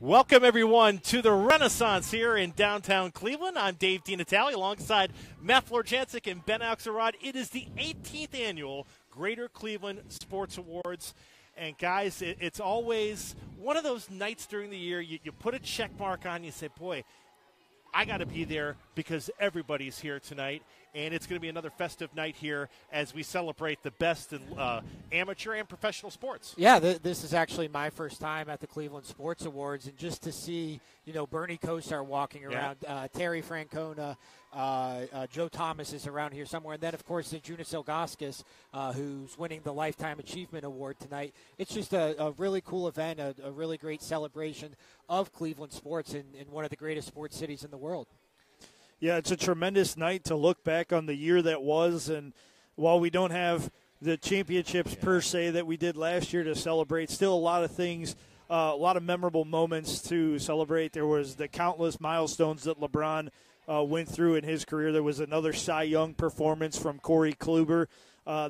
Welcome, everyone, to the Renaissance here in downtown Cleveland. I'm Dave DiNatale alongside Matt Florjancic and Ben Axelrod. It is the 18th annual Greater Cleveland Sports Awards. And, guys, it's always one of those nights during the year you put a check mark on, you say, boy, I got to be there because everybody's here tonight. And it's going to be another festive night here as we celebrate the best in amateur and professional sports. Yeah, this is actually my first time at the Cleveland Sports Awards, and just to see, Bernie Kosar walking around, Terry Francona, Joe Thomas is around here somewhere, and then, of course, Junis Ilgauskas, who's winning the Lifetime Achievement Award tonight. It's just a really cool event, a really great celebration of Cleveland sports in one of the greatest sports cities in the world. Yeah, it's a tremendous night to look back on the year that was, and while we don't have the championships per se that we did last year to celebrate, still a lot of things, a lot of memorable moments to celebrate. There was the countless milestones that LeBron went through in his career. There was another Cy Young performance from Corey Kluber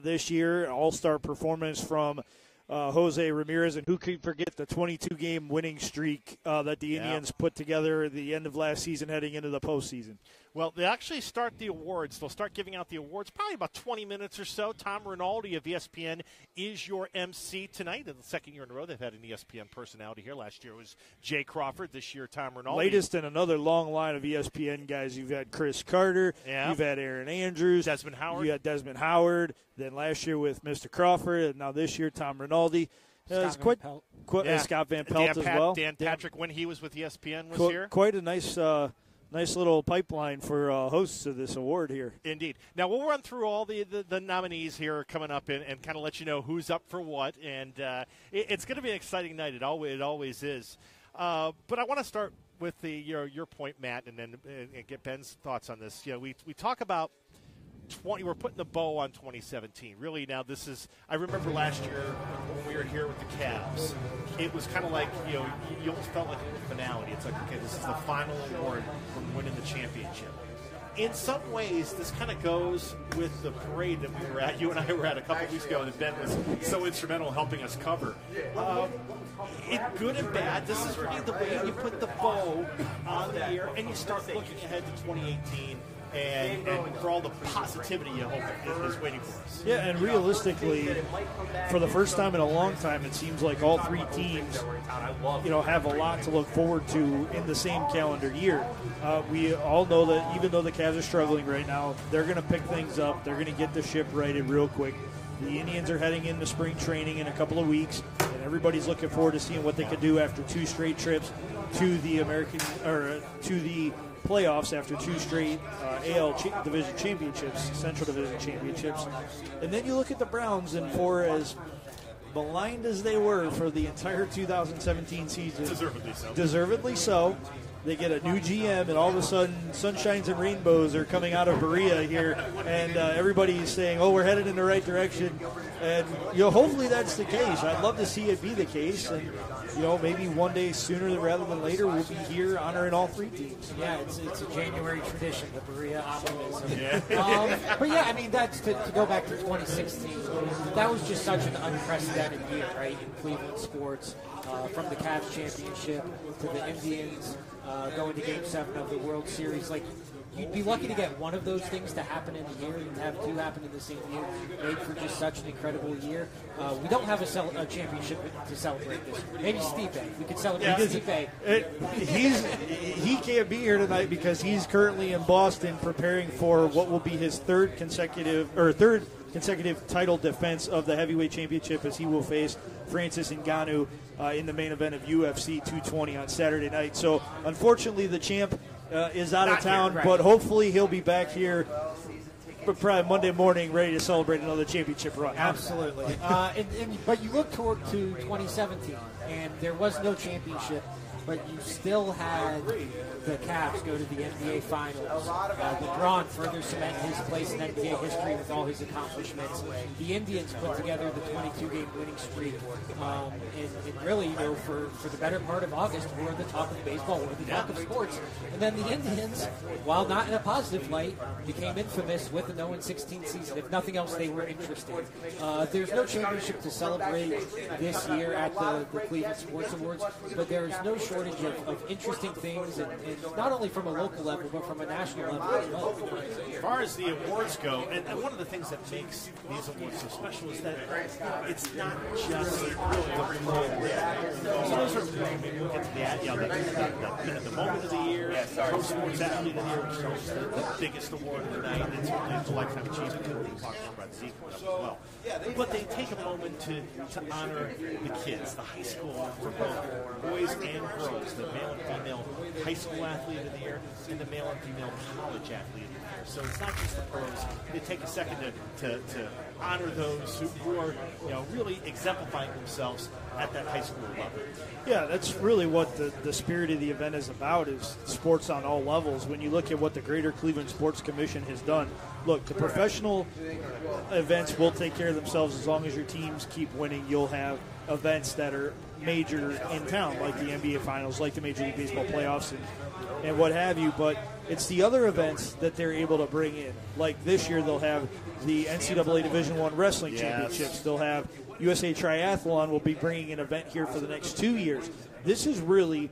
this year, all-star performance from Jose Ramirez, and who could forget the 22-game winning streak that the Indians put together at the end of last season heading into the postseason. Well, they actually start the awards. They'll start giving out the awards probably about 20 minutes or so. Tom Rinaldi of ESPN is your MC tonight. In the second year in a row, they've had an ESPN personality here. Last year was Jay Crawford. This year, Tom Rinaldi. Latest in another long line of ESPN guys. You've had Chris Carter. Yeah. You've had Aaron Andrews. Desmond Howard. You had Desmond Howard. Then last year with Mr. Crawford. And now this year, Tom Rinaldi. Scott Van Pelt as well. Dan Patrick, when he was with ESPN, was here. Quite a nice little pipeline for hosts of this award here. Indeed. Now, we'll run through all the nominees here coming up and kind of let you know who's up for what. And it's going to be an exciting night. It always is. But I want to start with your point, Matt, and then get Ben's thoughts on this. We talk about we're putting the bow on 2017. Really, now this is. I remember last year when we were here with the Cavs, it was kind of like you almost felt like a finality. It's like, okay, this is the final award from winning the championship. In some ways, this kind of goes with the parade that we were at. You and I were at a couple of weeks ago, and Ben was so instrumental in helping us cover. In good and bad, this is really the way you put the bow on the year, and you start looking ahead to 2018. And for all the positivity you hope is waiting for us. Yeah, and realistically, for the first time in a long time, it seems like all three teams, have a lot to look forward to in the same calendar year. We all know that even though the Cavs are struggling right now, they're going to pick things up. They're going to get the ship righted real quick. The Indians are heading into spring training in a couple of weeks, and everybody's looking forward to seeing what they could do after two straight trips to the to the playoffs after two straight AL Division championships, Central Division championships. And then you look at the Browns, and for as maligned as they were for the entire 2017 season, deservedly so, they get a new GM, and all of a sudden, sunshines and rainbows are coming out of Berea here, and everybody's saying, "Oh, we're headed in the right direction." And hopefully that's the case. I'd love to see it be the case, and maybe one day sooner rather than later, we'll be here honoring all three teams. Yeah, it's a January tradition, the Berea optimism. Yeah. But yeah, I mean, that's to go back to 2016. That was just such an unprecedented year, right, in Cleveland sports. From the Cavs championship to the Indians going to Game 7 of the World Series. Like, you'd be lucky to get one of those things to happen in a year and have two happen in the same year, made for just such an incredible year. We don't have a championship to celebrate this year. Maybe Stipe. We could celebrate Stipe. He can't be here tonight because he's currently in Boston preparing for what will be his third consecutive title defense of the heavyweight championship, as he will face Francis Ngannou in the main event of UFC 220 on Saturday night. So, unfortunately, the champ is out of town, but hopefully he'll be back here probably Monday morning ready to celebrate another championship run. Absolutely. But you look toward to 2017, and there was no championship, but you still had the Cavs go to the NBA Finals. LeBron further cement his place in NBA history with all his accomplishments. The Indians put together the 22-game winning streak. And really, for the better part of August, we're the talk of baseball, we're the talk of sports. And then the Indians, while not in a positive light, became infamous with the 0-16 season. If nothing else, they were interesting. There's no championship to celebrate this year at the Cleveland Cleveland Sports Awards, but there is no shortage of interesting things, and not only from a local level, but from a national level as well. As far as the awards go, and one of the things that makes these awards so special is that it's not just the those are maybe we'll get to that. The moment of the year, Pro Sports Athlete of the Year, which is the biggest award of the night. It's really the Lifetime Achievement that we talked about Zeke as well. But they take a moment to honor the kids, the high school, for both boys and girls, the male and female high school athlete of the year and the male and female college athlete of the year. So it's not just the pros. They take a second to honor those who are really exemplifying themselves at that high school level. Yeah, that's really what the spirit of the event is about, is sports on all levels. When you look at what the Greater Cleveland Sports Commission has done, look, the professional events will take care of themselves as long as your teams keep winning. You'll have events that are major in town, like the NBA Finals, like the Major League Baseball playoffs, and what have you. But it's the other events that they're able to bring in. Like this year, they'll have the NCAA Division I Wrestling Championships. They'll have USA Triathlon will be bringing an event here for the next 2 years. This is really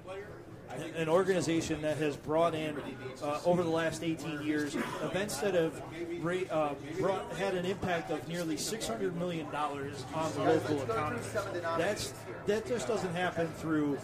an organization that has brought in, over the last 18 years, events that have had an impact of nearly $600 million on the local economy. That just doesn't happen through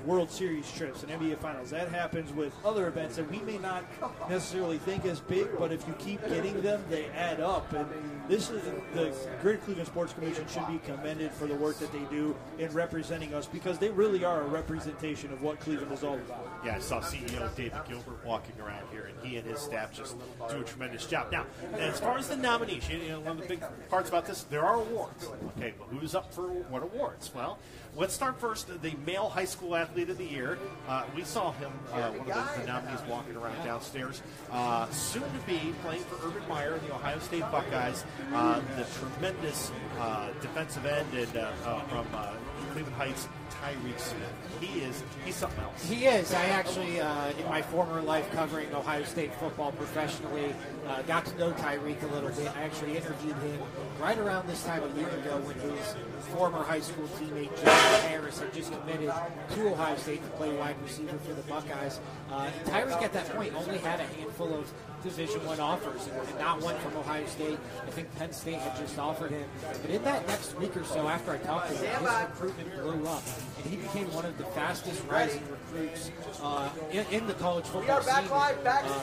World Series trips and NBA Finals. That happens with other events that we may not necessarily think as big, but if you keep getting them, they add up. And this is the Greater Cleveland Sports Commission should be commended for the work that they do in representing us, because they really are a representation of what Cleveland is all about. Yeah, I saw CEO David Gilbert walking around here, and he and his staff just do a tremendous job. Now, as far as the nominees, one of the big parts about this, there are awards. Okay, but who's up for what awards? Well, let's start first. The Male High School Athlete of the Year. We saw him, one of the nominees, walking around downstairs. Soon to be playing for Urban Meyer and the Ohio State Buckeyes. The tremendous defensive end from Cleveland Heights, Tyreek Smith. He's something else. He is. I actually, in my former life covering Ohio State football professionally, got to know Tyreek a little bit. I actually interviewed him right around this time a year ago when his former high school teammate, James Harris, had just committed to Ohio State to play wide receiver for the Buckeyes. Tyreek at that point only had a handful of Division I offers, and not one from Ohio State. I think Penn State had just offered him. But in that next week or so after I talked to him, his recruitment blew up, and he became one of the fastest rising recruits in the college football scene.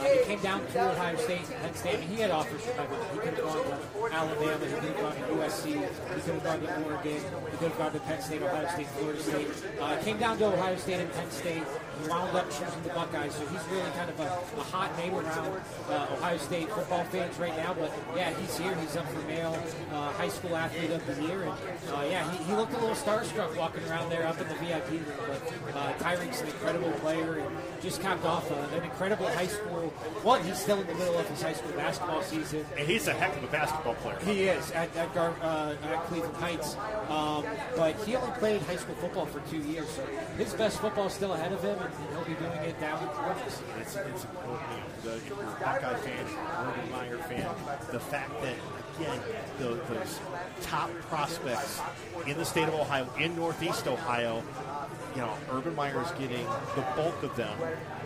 It came down to Ohio State and Penn State. I mean, he had offers from everyone. He could have gone to Alabama, he could have gone to USC, he could have gone to Oregon, he could have gone to Penn State, Ohio State, Florida State. It came down to Ohio State and Penn State. He wound up choosing the Buckeyes, so he's really kind of a hot name around Ohio State football fans right now. But yeah, he's here. He's up for Male High School Athlete of the Year, and he looked a little starstruck walking around there up in the VIP room. But Tyreek's an incredible player, and just capped off an incredible high school. One, he's still in the middle of his high school basketball season, and he's a heck of a basketball player. He is at Cleveland Heights, but he only played high school football for 2 years, so his best football is still ahead of him, and he'll be doing it down in Columbus. It's important. If you're a Buckeye fan, Urban Meyer fan, the fact that, again, those top prospects in the state of Ohio, in Northeast Ohio, Urban Meyer is getting the bulk of them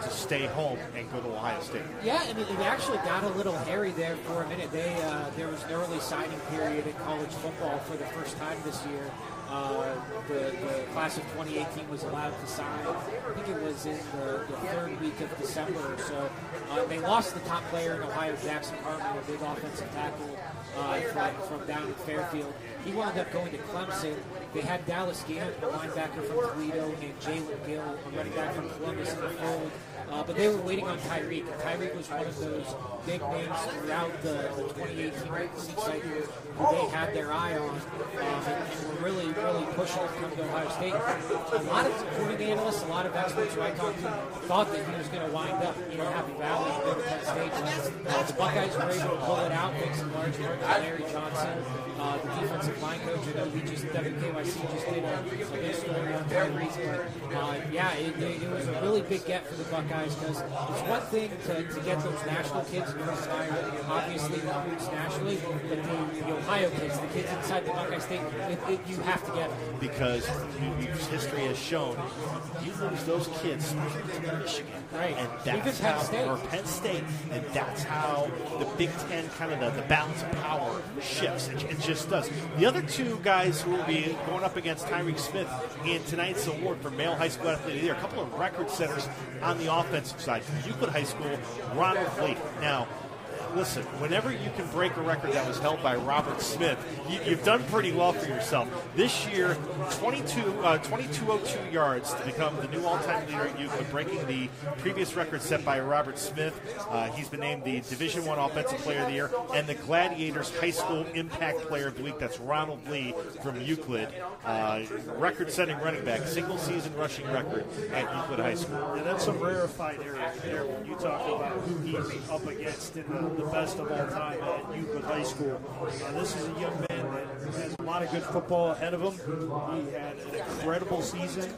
to stay home and go to Ohio State. Yeah, and it actually got a little hairy there for a minute. There was an early signing period in college football for the first time this year. The class of 2018 was allowed to sign. I think it was in the third week of December or so. They lost the top player in Ohio, Jackson Hartman, a big offensive tackle from down in Fairfield. He wound up going to Clemson. They had Dallas Gant, a linebacker from Toledo, and Jalen Gill, a running back from Columbus, in the fold. But they were waiting on Tyreek. Tyreek was one of those big names throughout the 2018 recruiting cycle who they had their eye on, and were really pushing to come to Ohio State. A lot of recruiting analysts, a lot of experts who I talked to thought that he was going to wind up in Happy Valley and go to Penn State. The Buckeyes were able to pull it out, thanks in large part to Larry Johnson, the defensive line coach. I know WKYC just did a big story on Tyree. Yeah, it was a really big get for the Buckeyes because it's one thing to get those national kids, and obviously recruits nationally, but the Ohio kids, the kids inside the Buckeye State, you have to get them. Because history has shown you lose those kids to Michigan. Right. And that's or Penn State, and that's how the Big Ten kind of the balance of power shifts. It just does. The other two guys who will be going up against Tyreek Smith in tonight's award for Male High School Athlete of the Year, a couple of record setters on the offensive side. Euclid High School, Ronald Lee. Now, listen, whenever you can break a record that was held by Robert Smith, you've done pretty well for yourself. This year, 2202 yards to become the new all-time leader at Euclid, breaking the previous record set by Robert Smith. He's been named the Division I Offensive Player of the Year and the Gladiators High School Impact Player of the Week. That's Ronald Lee from Euclid. Record-setting running back, single-season rushing record at Euclid High School. Yeah, that's some rarefied air there when you talk about who he's up against in the best of all time at Euclid High School. This is a young man that has a lot of good football ahead of him. He had an incredible season,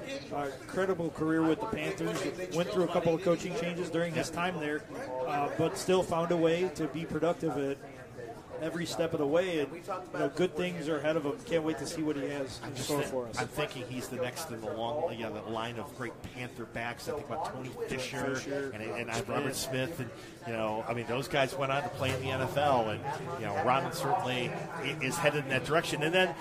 incredible career with the Panthers. Went through a couple of coaching changes during his time there, but still found a way to be productive at every step of the way, and good things are ahead of him. Can't wait to see what he has in store for us. I'm thinking he's the next in the long the line of great Panther backs. I think about Tony Fisher and Robert Smith, and those guys went on to play in the NFL, and Ronald certainly is headed in that direction. And then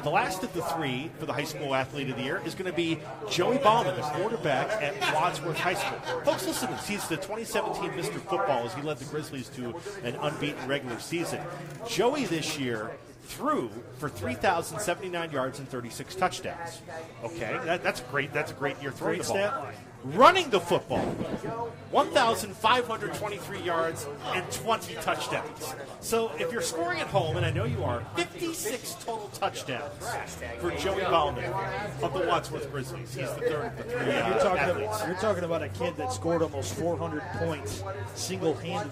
the last of the three for the High School Athlete of the Year is going to be Joey Bauman, the quarterback at Wadsworth High School. Folks, listen to this. He's the 2017 Mr. Football as he led the Grizzlies to an unbeaten regular season. Joey this year threw for 3,079 yards and 36 touchdowns. Okay, that's great. That's a great year throwing the ball. Running the football, 1,523 yards and 20 touchdowns. So if you're scoring at home, and I know you are, 56 total touchdowns for Joey Bauman of the Wadsworth Grizzlies. He's the third of the three athletes. You're talking about a kid that scored almost 400 points single-handed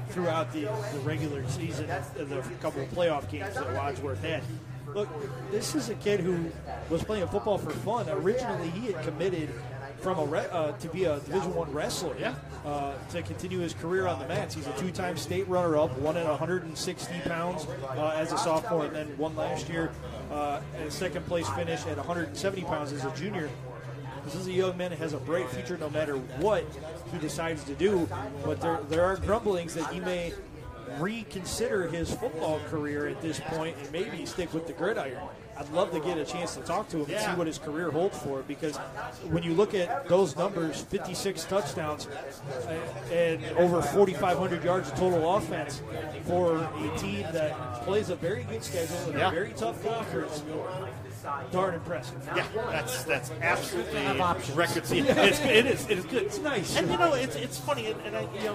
throughout the regular season, the couple of playoff games that Wadsworth had. Look, this is a kid who was playing football for fun. Originally, he had committed from to be a Division I wrestler to continue his career on the mats. He's a two-time state runner-up, won at 160 pounds as a sophomore, and then won last year a second-place finish at 170 pounds as a junior. This is a young man that has a bright future no matter what he decides to do, but there are grumblings that he may reconsider his football career at this point and maybe stick with the gridiron. I'd love to get a chance to talk to him and see what his career holds for him, because when you look at those numbers, 56 touchdowns and over 4,500 yards of total offense for a team that plays a very good schedule and a very tough conference, darn impressive. Yeah, that's absolutely record. It is good. It's nice. And it's funny, and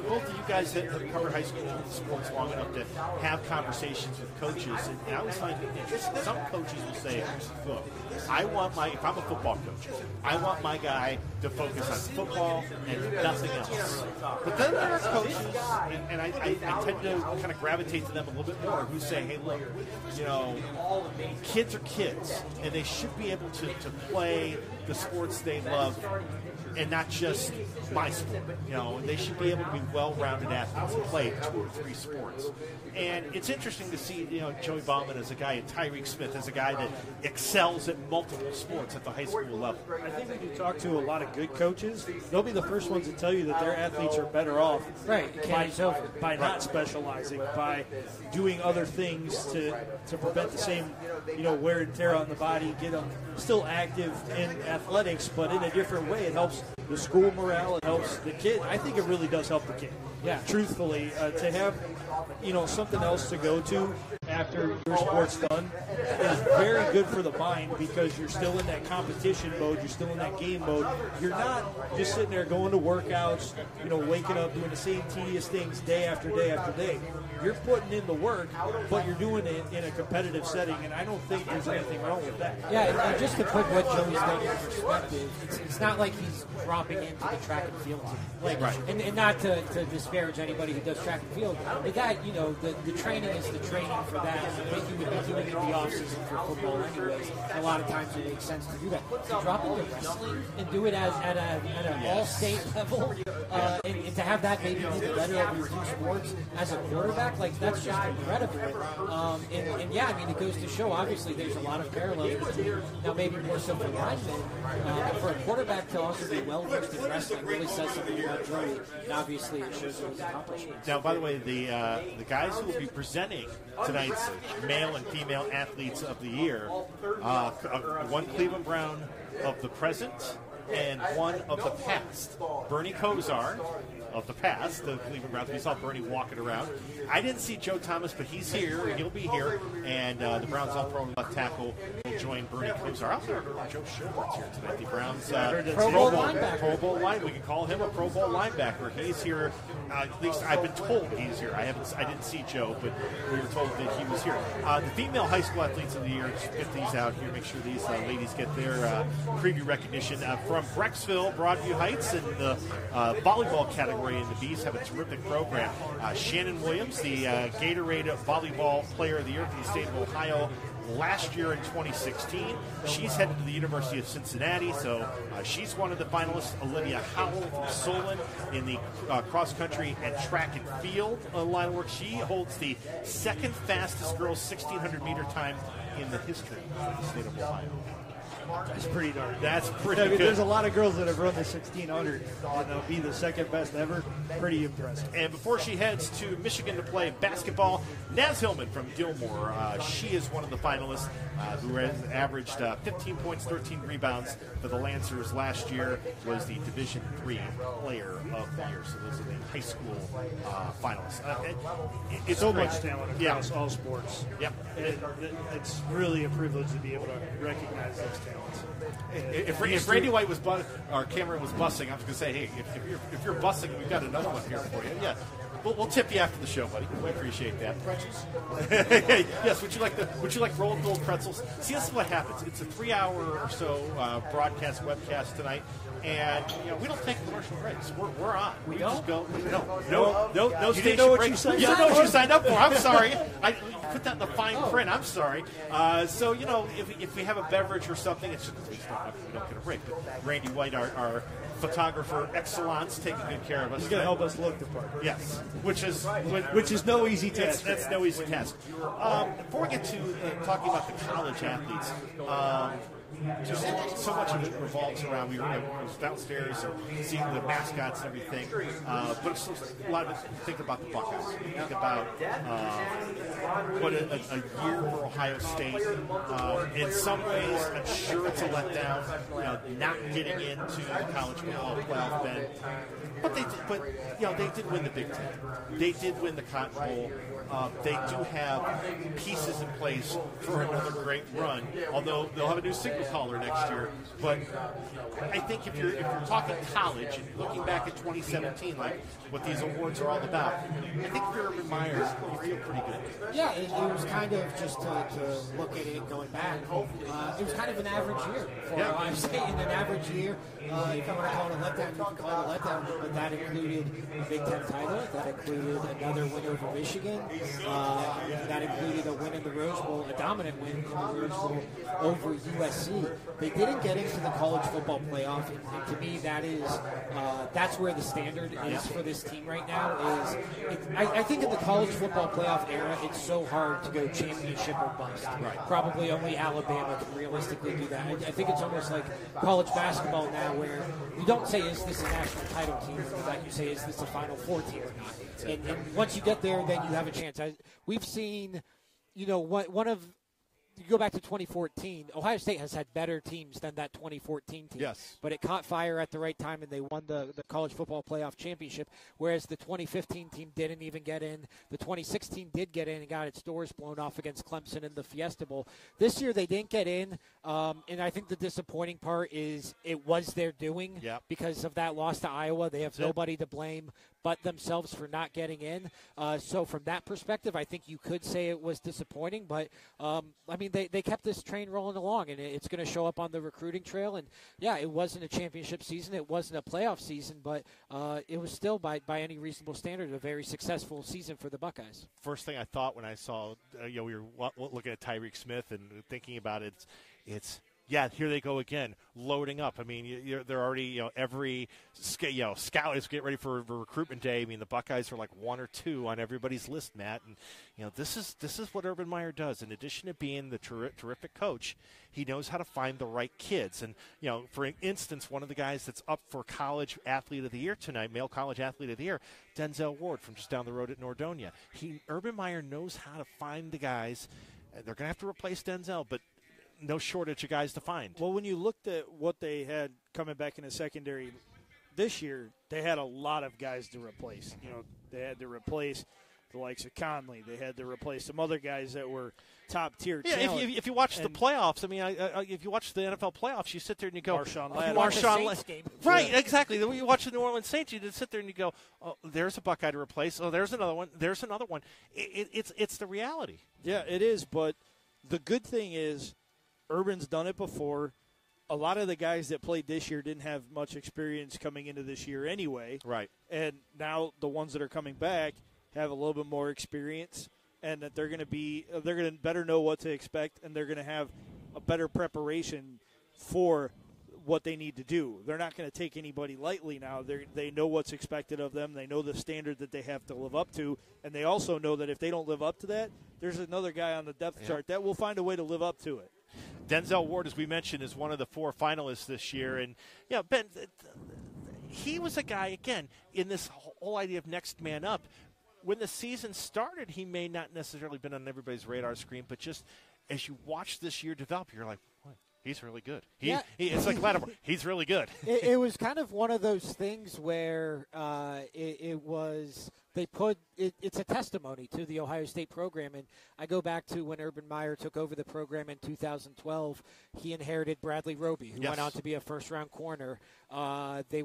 both of you guys that have covered high school sports long enough to have conversations with coaches, and I always find it interesting. Some coaches will say, look, if I'm a football coach, I want my guy to focus on football and nothing else. But then there are coaches, and I tend to kind of gravitate to them a little bit more, who say, hey, look, kids are kids, and they should be able to play the sports they love and not just my sport. They should be able to be well-rounded athletes and play 2 or 3 sports. And it's interesting to see, Joey Bauman as a guy, and Tyreek Smith as a guy that excels at multiple sports at the high school level. I think when you talk to a lot of good coaches, they'll be the first ones to tell you that their athletes are better off by not specializing, by doing other things to prevent the same, wear and tear on the body, get them still active in athletics, but in a different way. It helps the school morale, it helps the kid. I think it really does help the kid. Yeah, truthfully, to have something else to go to after your sport's done is very good for the mind, because you're still in that competition mode, you're still in that game mode. You're not just sitting there going to workouts, waking up, doing the same tedious things day after day after day. You're putting in the work, but you're doing it in a competitive setting, and I don't think there's anything wrong with that. Yeah, and just to put what Joey's done in perspective, it's not like he's dropping into the track and field team. And not to disparage anybody who does track and field, but that, the training is the training for that. that you would be doing in the offseason for football anyways. A lot of times it makes sense to do that. To drop into wrestling and do it at an all-state level, and to have that maybe be the better of your two sports as a quarterback, like that's just incredible. And yeah, I mean, it goes to show, obviously, there's a lot of parallels between, now maybe more so for linemen, but for a quarterback to also be well-versed in wrestling really says something about Joey, and obviously it shows his accomplishments. Now, by the way, the guys who will be presenting tonight's male and female athletes of the year, one Cleveland Brown of the present and one of the past. Bernie Kosar of the past, the Cleveland Browns. We saw Bernie walking around. I didn't see Joe Thomas, but he's here. He'll be here. And the Browns all-pro left tackle will join Bernie Kosar. Also, Joe Sherwood's here tonight. The Browns Pro Bowl linebacker. Pro Bowl linebacker. We can call him a Pro Bowl linebacker. He's here. At least I've been told he's here. I didn't see Joe, but we were told that he was here. The female high school athletes of the year. Just get these out here. Make sure these ladies get their preview recognition from Brecksville, Broadview Heights, in the volleyball category. And the Bees have a terrific program. Shannon Williams, the Gatorade Volleyball Player of the Year from the state of Ohio last year in 2016. She's headed to the University of Cincinnati, so she's one of the finalists. Olivia Howell from Solon in the cross-country and track and field line of work. She holds the second fastest girls 1,600-meter time in the history of the state of Ohio. That's pretty darn good. That's pretty good. good. There's a lot of girls that have run the 1,600 and be the second best ever. Pretty impressive. And before she heads to Michigan to play basketball, Naz Hillman from Gilmore. She is one of the finalists who has averaged 15 points, 13 rebounds for the Lancers last year, was the Division III Player of the Year. So those are the high school finalists. It's so great. much talent across all sports. Yep. It's really a privilege to be able to recognize those talents. If Randy White was or Cameron was bussing, I was going to say, hey, if you're bussing, we've got another one here for you. Yeah. We'll tip you after the show, buddy. We appreciate that. Pretzels? Yes. Would you like rolled gold pretzels? See, this is what happens. It's a 3-hour or so broadcast webcast tonight, and we don't take commercial breaks. We're on. We just go. No station breaks. You don't know what you signed up for. I'm sorry. I put that in the fine print. I'm sorry. So if we have a beverage or something, it's just we don't get a break. But Randy White, our photographer excellence, taking good care of us. He's going to help us look the part. Yes, which is no easy task. That's no easy task. Before we get to talking about the college athletes, just so much of it revolves around. We were downstairs and seeing the mascots and everything, but it's a lot of it. Think about the Buckeyes. Think about what a year for Ohio State. In some ways, I'm sure it's a letdown. Not getting into the college football playoff, Ben. But they did win the Big Ten. They did win the Cotton Bowl. They do have pieces in place for another great run, although they'll have a new signal caller next year. But I think if you're talking college and looking back at 2017, like what these awards are all about, I think if you're Urban Meyer, you feel pretty good. Yeah, it was kind of just to look at it going back. It was kind of an average year for Ohio State. In an average year, if you want to call it a letdown, you can call it a letdown. But that included a Big Ten title. That included another win over Michigan. That included a win in the Rose Bowl, a dominant win in the Rose Bowl over USC. They didn't get into the college football playoff, and to me, that's where the standard is for this team right now. I think in the college football playoff era, it's so hard to go championship or bust. Right. Probably only Alabama can realistically do that. I think it's almost like college basketball now, where you don't say, is this a national title team or not, you say, is this a Final Four team or not. And once you get there, then you have a chance. We've seen, you go back to 2014, Ohio State has had better teams than that 2014 team. Yes. But it caught fire at the right time, and they won the college football playoff championship, whereas the 2015 team didn't even get in. The 2016 did get in and got its doors blown off against Clemson in the Fiesta Bowl. This year they didn't get in. And I think the disappointing part is it was their doing because of that loss to Iowa. They have nobody to blame but themselves for not getting in. So from that perspective, I think you could say it was disappointing. But, they kept this train rolling along, and it's going to show up on the recruiting trail. And, yeah, it wasn't a championship season. It wasn't a playoff season, but it was still, by any reasonable standard, a very successful season for the Buckeyes. First thing I thought when I saw, we were looking at Tyreek Smith and thinking about it, here they go again, loading up. I mean, they're already, every scout is getting ready for recruitment day. I mean, the Buckeyes are like 1 or 2 on everybody's list, Matt. And this is what Urban Meyer does. In addition to being the terrific coach, he knows how to find the right kids. And for instance, one of the guys that's up for College Athlete of the Year tonight, male College Athlete of the Year, Denzel Ward from just down the road at Nordonia. Urban Meyer knows how to find the guys. They're going to have to replace Denzel, but no shortage of guys to find. Well, when you looked at what they had coming back in the secondary this year, they had a lot of guys to replace. They had to replace the likes of Conley. They had to replace some other guys that were top-tier talent. If you watch the playoffs, if you watch the NFL playoffs, you sit there and you go, Marshawn game. Right, exactly. When you watch the New Orleans Saints, you just sit there and you go, oh, there's a Buckeye to replace. Oh, there's another one. There's another one. It's the reality. Yeah, it is, but the good thing is Urban's done it before. A lot of the guys that played this year didn't have much experience coming into this year anyway. Right. And now the ones that are coming back have a little bit more experience, and that they're going to better know what to expect, and they're going to have a better preparation for what they need to do. They're not going to take anybody lightly now. They know what's expected of them. They know the standard that they have to live up to, and they also know that if they don't live up to that, there's another guy on the depth chart that will find a way to live up to it. Denzel Ward, as we mentioned, is one of the 4 finalists this year. And, Ben, he was a guy, again, in this whole idea of next man up. When the season started, he may not necessarily been on everybody's radar screen, but just as you watch this year develop, you're like, boy, he's really good. It's like Lattimore. He's really good. It was kind of one of those things where it was – they put it's a testimony to the Ohio State program. And I go back to when Urban Meyer took over the program in 2012. He inherited Bradley Roby, who went on to be a first-round corner. They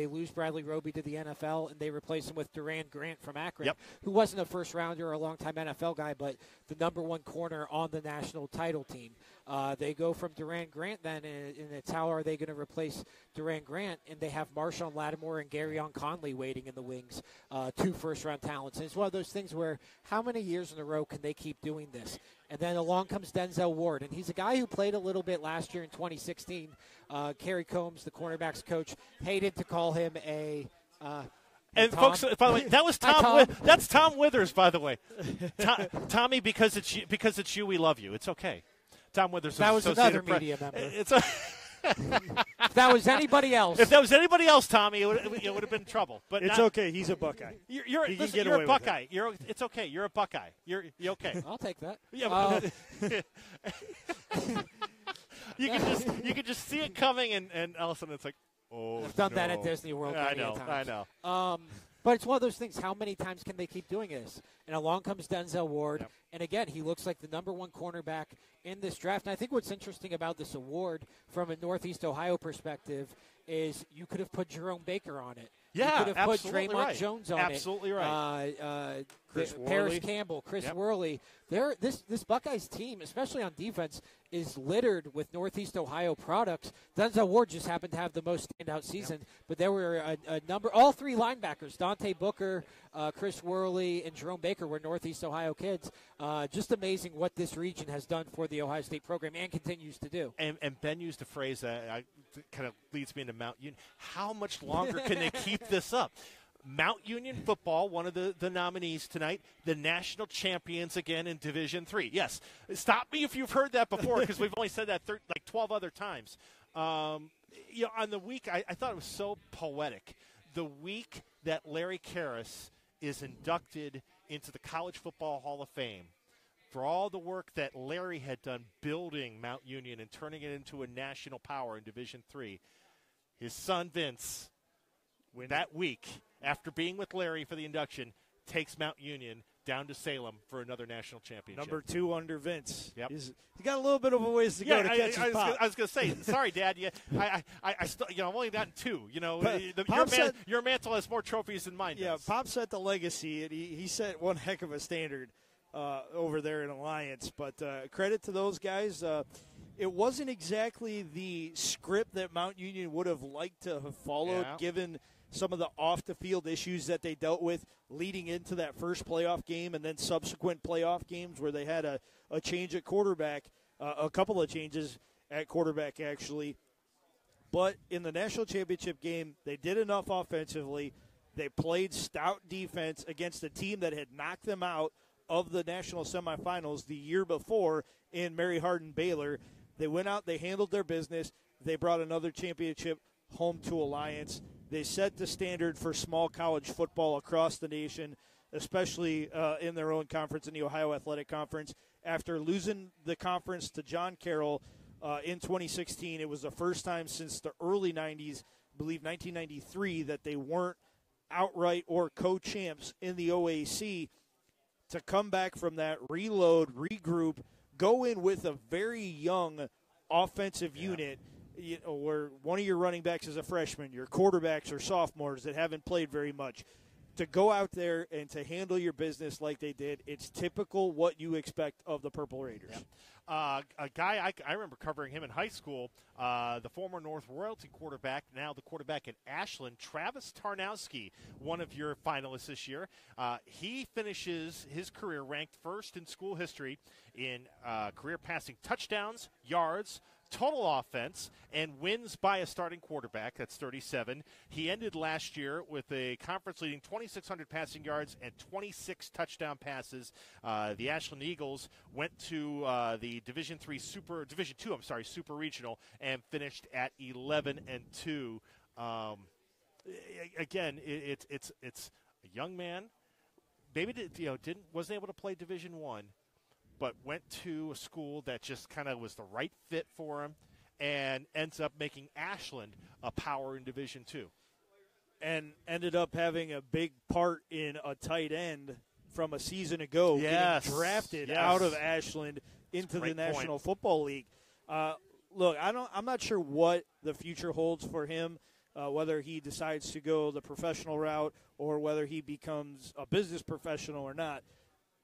lose Bradley Roby to the NFL, and they replace him with Duran Grant from Akron, who wasn't a first-rounder or a long-time NFL guy, but the number 1 corner on the national title team. They go from Duran Grant then, and it's how are they going to replace Duran Grant? And they have Marshawn Lattimore and Garyon Conley waiting in the wings, 2 first-round talents. And it's one of those things where how many years in a row can they keep doing this? And then along comes Denzel Ward, and he's a guy who played a little bit last year in 2016. Kerry Combs, the cornerbacks coach, hated to call him a and Tom? Folks, by the way, that was Tom. That's Tom Withers, by the way. Tommy, because it's you, we love you. It's okay. Tom Withers. That was another media member. If that was anybody else. If that was anybody else, Tommy, it would have been trouble. But it's okay. He's a Buckeye. You're a Buckeye. It's okay. You're a Buckeye. You're okay. I'll take that. Yeah. You can just see it coming, and all of a sudden it's like, oh. I've done that at Disney World. I know. But it's one of those things. How many times can they keep doing this? And along comes Denzel Ward. Yep. And, again, he looks like the number 1 cornerback in this draft. And I think what's interesting about this award from a Northeast Ohio perspective is you could have put Jerome Baker on it. Yeah, you could have put Draymond Jones on absolutely it. Absolutely right. Paris Campbell, Chris Worley. This Buckeyes team, especially on defense, is littered with Northeast Ohio products. Denzel Ward just happened to have the most standout season, but there were a number. All 3 linebackers, Dante Booker, Chris Worley, and Jerome Baker, were Northeast Ohio kids. Just amazing what this region has done for the Ohio State program and continues to do. And Ben used a phrase that kind of leads me into Mount Union. How much longer can they keep this up? Mount Union football, one of the nominees tonight, the national champions again in Division III. Yes, stop me if you've heard that before, because we've only said that like 12 other times. On the week, I thought it was so poetic. The week that Larry Karras is inducted into the College Football Hall of Fame, for all the work that Larry had done building Mount Union and turning it into a national power in Division III, his son Vince, that week, after being with Larry for the induction, takes Mount Union down to Salem for another national championship. Number 2 under Vince. Yep. He got a little bit of a ways to go to catch his pop. I was going to say, sorry, Dad. I still, I've only gotten 2. Your mantle has more trophies than mine does. Yeah, Pop set the legacy, and he set one heck of a standard over there in Alliance. But credit to those guys. It wasn't exactly the script that Mount Union would have liked to have followed, given some of the off-the-field issues that they dealt with leading into that first playoff game and then subsequent playoff games where they had a change at quarterback, a couple of changes at quarterback, actually. But in the national championship game, they did enough offensively. They played stout defense against a team that had knocked them out of the national semifinals the year before in Mary Hardin Baylor. They went out, they handled their business. They brought another championship home to Alliance. They set the standard for small college football across the nation, especially in their own conference, in the Ohio Athletic Conference. After losing the conference to John Carroll in 2016, it was the first time since the early 90s, I believe 1993, that they weren't outright or co-champs in the OAC. To come back from that, reload, regroup, go in with a very young offensive unit, where one of your running backs is a freshman, your quarterbacks are sophomores that haven't played very much. To go out there and to handle your business like they did, it's typical what you expect of the Purple Raiders. Yeah. A guy I remember covering him in high school, the former North Royalton quarterback, now the quarterback at Ashland, Travis Tarnowski, one of your finalists this year. He finishes his career ranked first in school history in career passing touchdowns, yards, total offense, and wins by a starting quarterback. That's 37. He ended last year with a conference-leading 2,600 passing yards and 26 touchdown passes. The Ashland Eagles went to the Division II Super Regional and finished at 11-2. Again, it's a young man. Maybe wasn't able to play Division I. But went to a school that just kind of was the right fit for him and ends up making Ashland a power in Division II. And ended up having a big part in a tight end from a season ago getting drafted out of Ashland into the National Football League. Look, I'm not sure what the future holds for him, whether he decides to go the professional route or whether he becomes a business professional or not.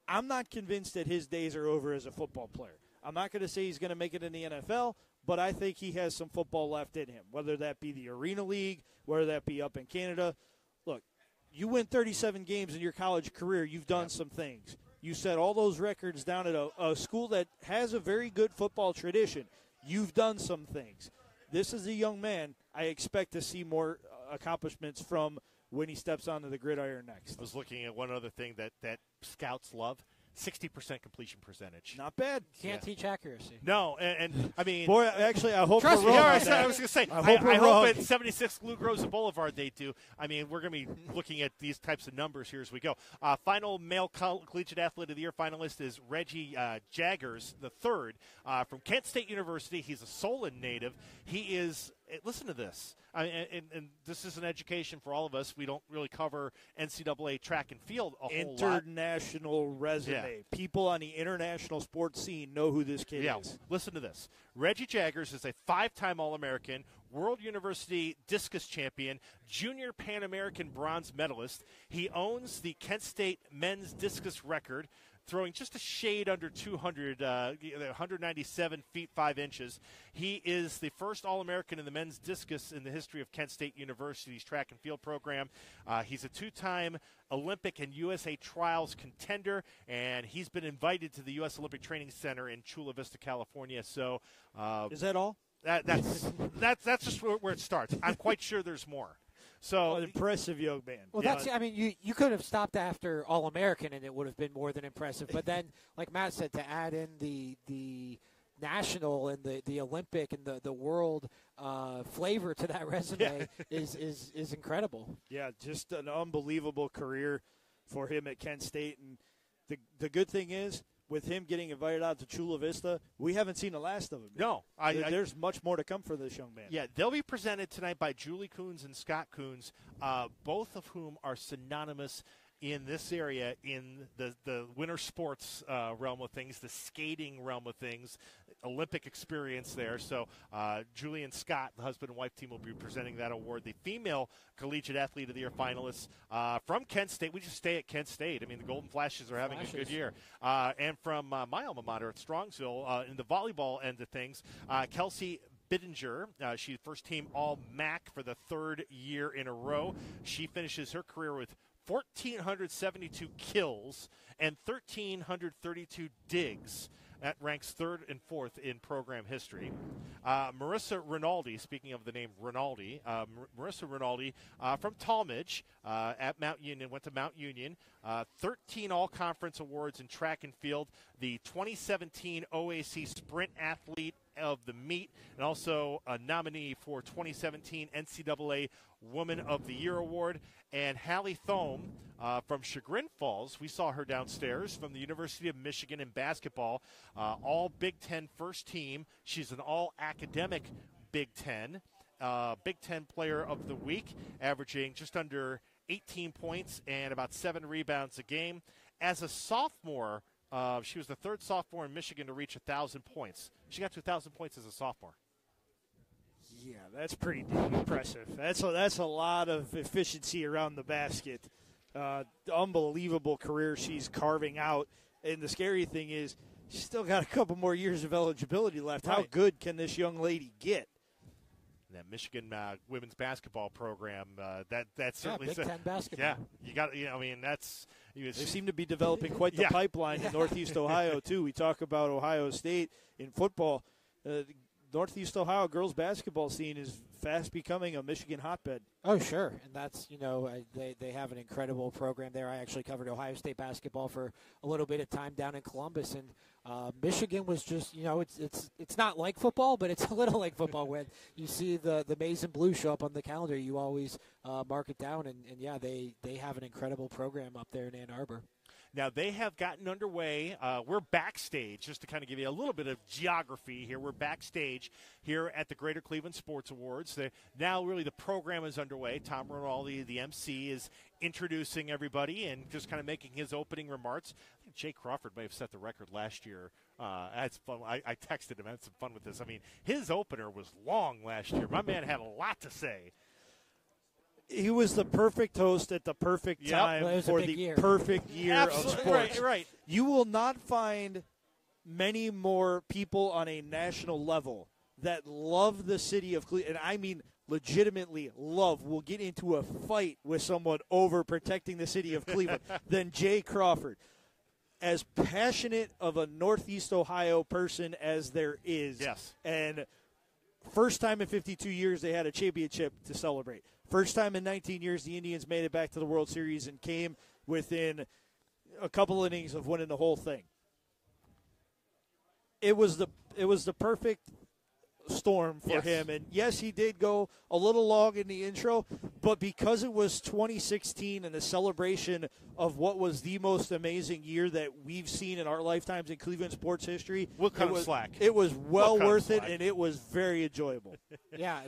I'm not convinced that his days are over as a football player. I'm not going to say he's going to make it in the NFL, but I think he has some football left in him, whether that be the Arena League, whether that be up in Canada. Look, you win 37 games in your college career, you've done some things. You set all those records down at a school that has a very good football tradition. You've done some things. This is a young man I expect to see more accomplishments from when he steps onto the gridiron next. I was looking at one other thing that scouts love, 60% completion percentage. Not bad. Can't teach accuracy. No, and I mean... Boy, actually, I hope trust we're me, wrong. I was going to say, I hope at 76 Lou Groza Boulevard they do. I mean, we're going to be looking at these types of numbers here as we go. Final male collegiate athlete of the year finalist is Reggie Jaggers, the third, from Kent State University. He's a Solon native. He is... Listen to this. And this is an education for all of us. We don't really cover NCAA track and field a whole lot. International resume. Yeah. People on the international sports scene know who this kid is. Listen to this. Reggie Jaggers is a 5-time All-American, World University discus champion, junior Pan American bronze medalist. He owns the Kent State men's discus record, throwing just a shade under 200, 197 feet 5 inches. He is the first All-American in the men's discus in the history of Kent State University's track and field program. He's a 2-time Olympic and USA Trials contender, and he's been invited to the U.S. Olympic Training Center in Chula Vista, California. So, is that all? That's just where it starts. I'm quite sure there's more. So an impressive young man. Well, you could have stopped after All-American and it would have been more than impressive. But then, like Matt said, to add in the national and the Olympic and the world flavor to that resume is incredible. Yeah, just an unbelievable career for him at Kent State. And the good thing is, with him getting invited out to Chula Vista, we haven't seen the last of him yet. No. There's much more to come for this young man. Yeah, they'll be presented tonight by Julie Coons and Scott Coons, both of whom are synonymous in this area, in the winter sports realm of things, the skating realm of things, Olympic experience there. So Julian Scott, the husband and wife team, will be presenting that award. The female collegiate athlete of the year finalists from Kent State. We just stay at Kent State. I mean, the Golden Flashes are having a good year. And from my alma mater at Strongsville, in the volleyball end of things, Kelsey Bittinger, she's first team All-MAC for the third year in a row. She finishes her career with 1,472 kills and 1,332 digs. That ranks third and fourth in program history. Marissa Rinaldi, speaking of the name Rinaldi, Marissa Rinaldi from Talmadge at Mount Union, went to Mount Union. 13 all-conference awards in track and field. The 2017 OAC Sprint Athlete of the Meet, and also a nominee for 2017 NCAA Woman of the Year Award. And Hallie Thome from Chagrin Falls, we saw her downstairs, from the University of Michigan in basketball, all Big Ten first team. She's an all-academic Big Ten. Big Ten Player of the Week, averaging just under 18 points and about 7 rebounds a game. As a sophomore, she was the third sophomore in Michigan to reach 1,000 points. She got to 1,000 points as a sophomore. Yeah, that's pretty dang impressive. That's a lot of efficiency around the basket. Unbelievable career she's carving out. And the scary thing is she's still got a couple more years of eligibility left. Right. How good can this young lady get? That Michigan women's basketball program, that's certainly Big Ten basketball. Yeah, you got. I mean, that's. They seem to be developing quite the pipeline in Northeast Ohio too. We talk about Ohio State in football. Northeast Ohio girls basketball scene is fast becoming a Michigan hotbed. Oh, sure. And that's, they have an incredible program there. I actually covered Ohio State basketball for a little bit of time down in Columbus. And Michigan was just, it's not like football, but it's a little like football. When you see the maize and blue show up on the calendar, you always mark it down. And yeah, they have an incredible program up there in Ann Arbor. Now, they have gotten underway. We're backstage, just to kind of give you a little bit of geography here. We're backstage here at the Greater Cleveland Sports Awards. Now, really, the program is underway. Tom Rinaldi, the MC, is introducing everybody and just kind of making his opening remarks. I think Jay Crawford may have set the record last year. I had fun. I texted him. I had some fun with this. I mean, his opener was long last year. My man had a lot to say. He was the perfect host at the perfect time for the perfect year of sports. Right. You will not find many more people on a national level that love the city of Cleveland, and I mean legitimately love, will get into a fight with someone over protecting the city of Cleveland than Jay Crawford. As passionate of a Northeast Ohio person as there is. Yes. And first time in 52 years they had a championship to celebrate. First time in 19 years the Indians made it back to the World Series and came within a couple innings of winning the whole thing. It was the perfect storm for him. And, yes, he did go a little long in the intro, but because it was 2016 and the celebration of what was the most amazing year that we've seen in our lifetimes in Cleveland sports history, we'll cut him slack. It was well worth it, and it was very enjoyable. Yeah,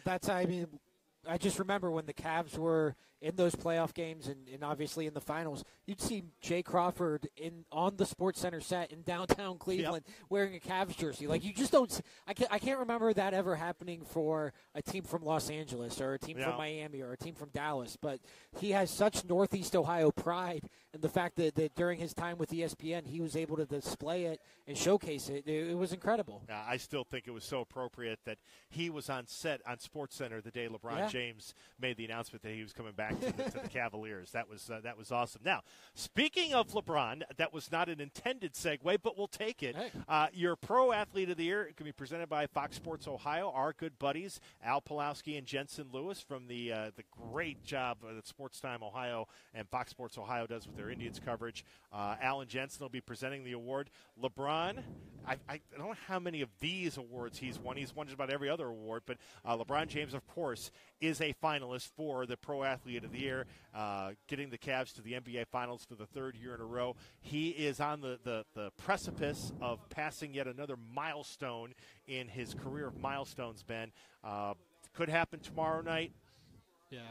I just remember when the Cavs were in those playoff games and obviously in the finals, you'd see Jay Crawford on the Sports Center set in downtown Cleveland wearing a Cavs jersey. Like, you just don't – I can't remember that ever happening for a team from Los Angeles or a team from Miami or a team from Dallas. But he has such Northeast Ohio pride in the fact that during his time with ESPN, he was able to display it and showcase it. It was incredible. I still think it was so appropriate that he was on set on Sports Center the day LeBron James made the announcement that he was coming back to the Cavaliers. That was awesome. Now, speaking of LeBron, that was not an intended segue, but we'll take it. Hey. Your Pro Athlete of the Year can be presented by Fox Sports Ohio, our good buddies, Al Pulowski and Jensen Lewis from the great job that Sports Time Ohio and Fox Sports Ohio does with their Indians coverage. Al and Jensen will be presenting the award. LeBron, I don't know how many of these awards he's won. He's won just about every other award, but LeBron James, of course, is a finalist for the Pro Athlete of the Year, getting the Cavs to the NBA Finals for the third year in a row. He is on the precipice of passing yet another milestone in his career of milestones, Ben. Could happen tomorrow night.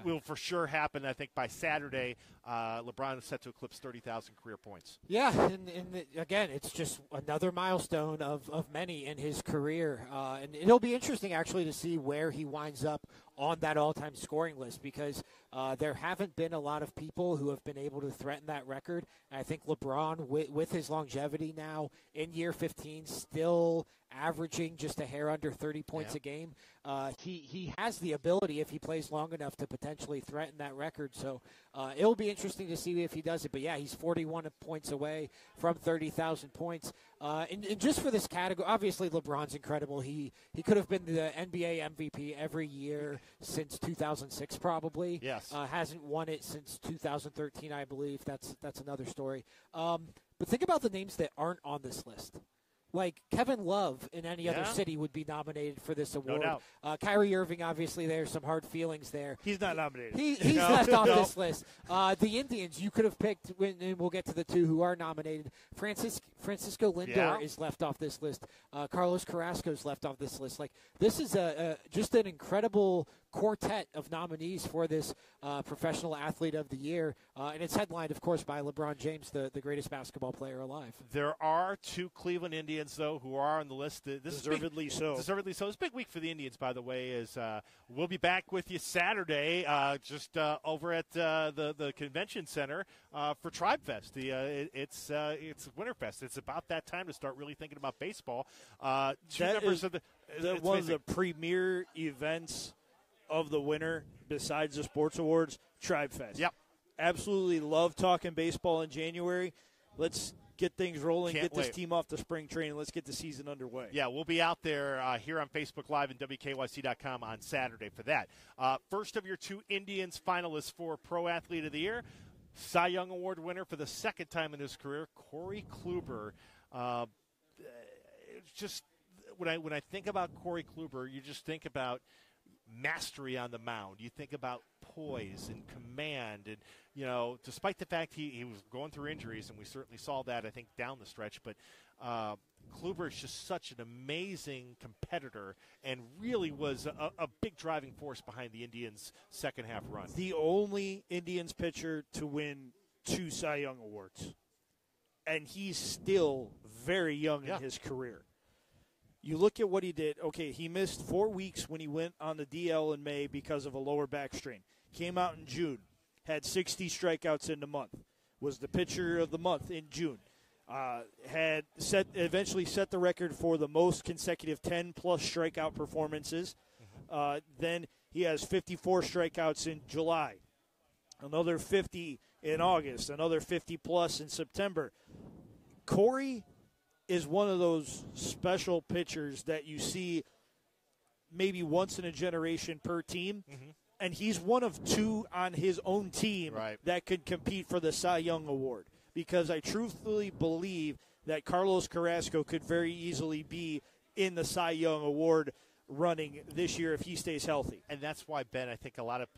will for sure happen. I think by Saturday, LeBron is set to eclipse 30,000 career points. Yeah, and again, it's just another milestone of many in his career. And it'll be interesting, actually, to see where he winds up on that all-time scoring list, because there haven't been a lot of people who have been able to threaten that record. And I think LeBron, with his longevity now in year 15, still averaging just a hair under 30 points a game, he has the ability, if he plays long enough, to potentially threaten that record. So it'll be interesting to see if he does it. But, yeah, he's 41 points away from 30,000 points. And just for this category, obviously LeBron's incredible. He could have been the NBA MVP every year since 2006 probably. Yes. Hasn't won it since 2013, I believe. That's another story. But think about the names that aren't on this list. Like Kevin Love in any other city would be nominated for this award. No doubt. Kyrie Irving, obviously, there's some hard feelings there. He's not nominated. He's left off this list. The Indians, you could have picked, and we'll get to the two who are nominated. Francisco Lindor is left off this list. Carlos Carrasco is left off this list. Like, this is just an incredible quartet of nominees for this professional athlete of the year. And it's headlined, of course, by LeBron James, the greatest basketball player alive. There are two Cleveland Indians, though, who are on the list. This Deservedly so. Deservedly so. It's a big week for the Indians, by the way. We'll be back with you Saturday, just over at the convention center for Tribe Fest. It's Winterfest. It's about that time to start really thinking about baseball. One of the premier events of the winter, besides the sports awards, Tribe Fest. Yep. Absolutely love talking baseball in January. Let's get things rolling, Can't get this wait. team off the spring training. Let's get the season underway. Yeah, we'll be out there here on Facebook Live and WKYC.com on Saturday for that. First of your two Indians finalists for Pro Athlete of the Year, Cy Young Award winner for the second time in his career, Corey Kluber. Just when I think about Corey Kluber, you just think about mastery on the mound. You think about poise and command, and despite the fact he was going through injuries, and we certainly saw that, I think, down the stretch, but Kluber is just such an amazing competitor and really was a big driving force behind the Indians' second half run. The only Indians pitcher to win 2 Cy Young awards, and he's still very young in his career. You look at what he did. Okay, he missed 4 weeks when he went on the DL in May because of a lower back strain. Came out in June, had 60 strikeouts in the month, was the pitcher of the month in June. Eventually set the record for the most consecutive 10-plus strikeout performances. Then he has 54 strikeouts in July, another 50 in August, another 50-plus in September. Corey is one of those special pitchers that you see maybe once in a generation per team, and he's one of 2 on his own team that could compete for the Cy Young Award, because I truthfully believe that Carlos Carrasco could very easily be in the Cy Young Award running this year if he stays healthy. And that's why, Ben, I think a lot of,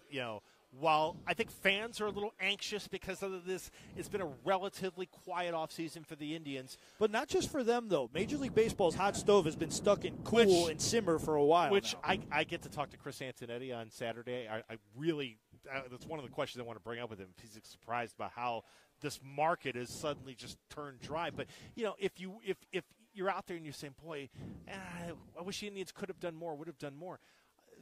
while I think fans are a little anxious because of this, it's been a relatively quiet offseason for the Indians. But not just for them, though. Major League Baseball's hot stove has been stuck in cool and simmer for a while now. I get to talk to Chris Antonetti on Saturday. I really that's one of the questions I want to bring up with him. He's surprised by how this market has suddenly just turned dry. But, if you're out there and you're saying, boy, I wish the Indians could have done more, would have done more.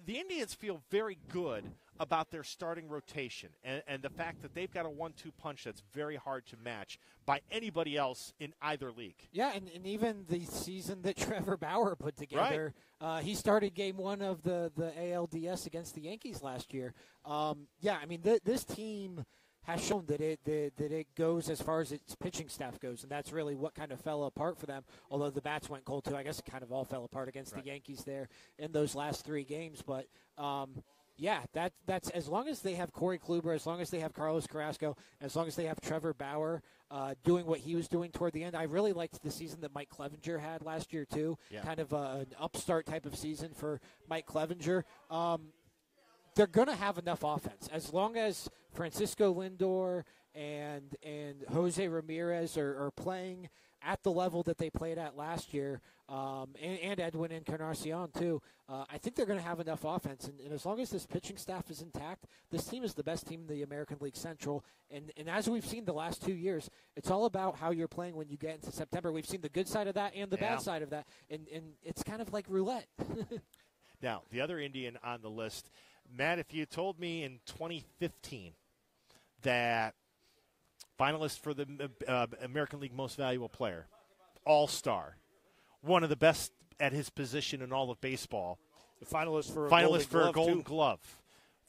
The Indians feel very good about their starting rotation and the fact that they've got a 1-2 punch that's very hard to match by anybody else in either league. Yeah, and even the season that Trevor Bauer put together, he started game 1 of the ALDS against the Yankees last year. This team has shown that it goes as far as its pitching staff goes, and that's really what kind of fell apart for them. Although the bats went cold too, I guess it kind of all fell apart against the Yankees there in those last 3 games. But that's as long as they have Corey Kluber, as long as they have Carlos Carrasco, as long as they have Trevor Bauer doing what he was doing toward the end. I really liked the season that Mike Clevenger had last year too, kind of an upstart type of season for Mike Clevenger. They're going to have enough offense as long as Francisco Lindor and Jose Ramirez are playing at the level that they played at last year, and Edwin Encarnacion too, I think they're going to have enough offense. And as long as this pitching staff is intact, this team is the best team in the American League Central. And as we've seen the last 2 years, it's all about how you're playing when you get into September. We've seen the good side of that and the bad side of that. And it's kind of like roulette. Now, the other Indian on the list, Matt, if you told me in 2015 that finalist for the American League Most Valuable Player, All-Star, one of the best at his position in all of baseball, the finalist for a Golden Glove,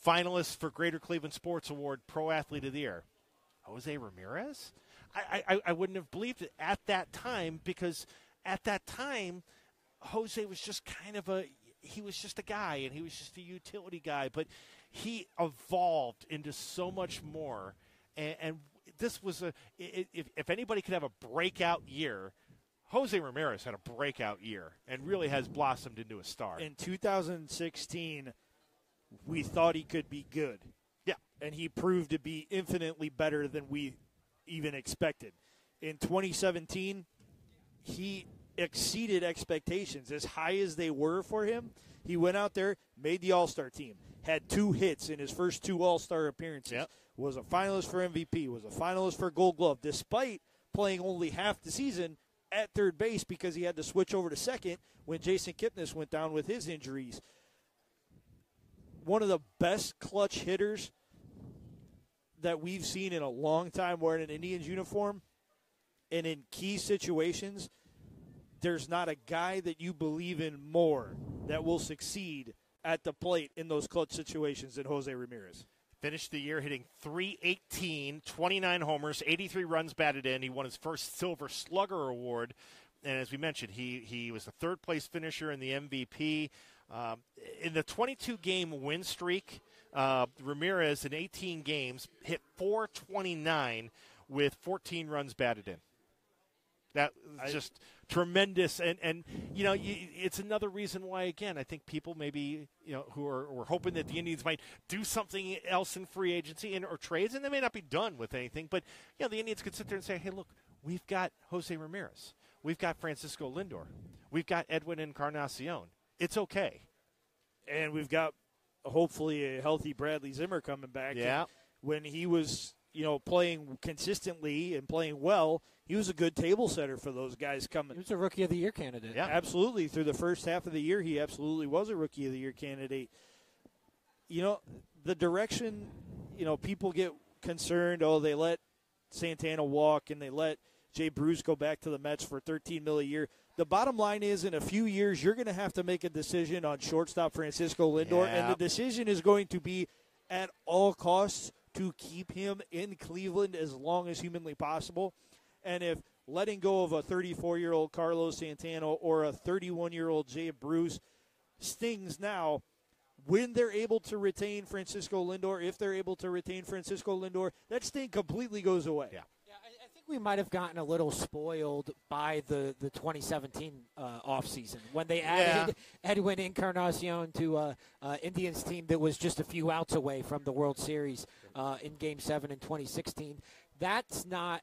finalist for Greater Cleveland Sports Award, Pro Athlete of the Year, Jose Ramirez? I wouldn't have believed it at that time, because at that time, Jose was just he was just a guy, and he was just a utility guy, but he evolved into so much more, and this was if anybody could have a breakout year, Jose Ramirez had a breakout year and really has blossomed into a star. In 2016, we thought he could be good. Yeah. And he proved to be infinitely better than we even expected. In 2017, he exceeded expectations as high as they were for him. He went out there, made the All-Star team, had 2 hits in his first 2 All-Star appearances, was a finalist for MVP, was a finalist for Gold Glove, despite playing only half the season at third base because he had to switch over to second when Jason Kipnis went down with his injuries. One of the best clutch hitters that we've seen in a long time wearing an Indians uniform, and in key situations, there's not a guy that you believe in more that will succeed at the plate in those clutch situations than Jose Ramirez. Finished the year hitting .318, 29 homers, 83 runs batted in. He won his first Silver Slugger Award. And as we mentioned, he was the third-place finisher in the MVP. In the 22-game win streak, Ramirez in 18 games hit .429 with 14 runs batted in. That was just tremendous, and it's another reason why, again, I think people maybe who were hoping that the Indians might do something else in free agency or trades, and they may not be done with anything, but the Indians could sit there and say, hey, look, we've got Jose Ramirez, we've got Francisco Lindor, we've got Edwin Encarnacion. It's okay, and we've got hopefully a healthy Bradley Zimmer coming back. Yeah, when he was playing consistently and playing well, he was a good table setter for those guys coming. He was a Rookie of the Year candidate. Yeah, absolutely. Through the first half of the year, he absolutely was a Rookie of the Year candidate. The direction, people get concerned, they let Santana walk and they let Jay Bruce go back to the Mets for $13 million a year. The bottom line is, in a few years, you're going to have to make a decision on shortstop Francisco Lindor, and the decision is going to be at all costs to keep him in Cleveland as long as humanly possible. And if letting go of a 34-year-old Carlos Santana or a 31-year-old Jay Bruce stings now, when they're able to retain Francisco Lindor, if they're able to retain Francisco Lindor, that sting completely goes away. Yeah. I think we might have gotten a little spoiled by the 2017 offseason when they added Edwin Encarnacion to Indians team that was just a few outs away from the World Series in Game 7 in 2016. That's not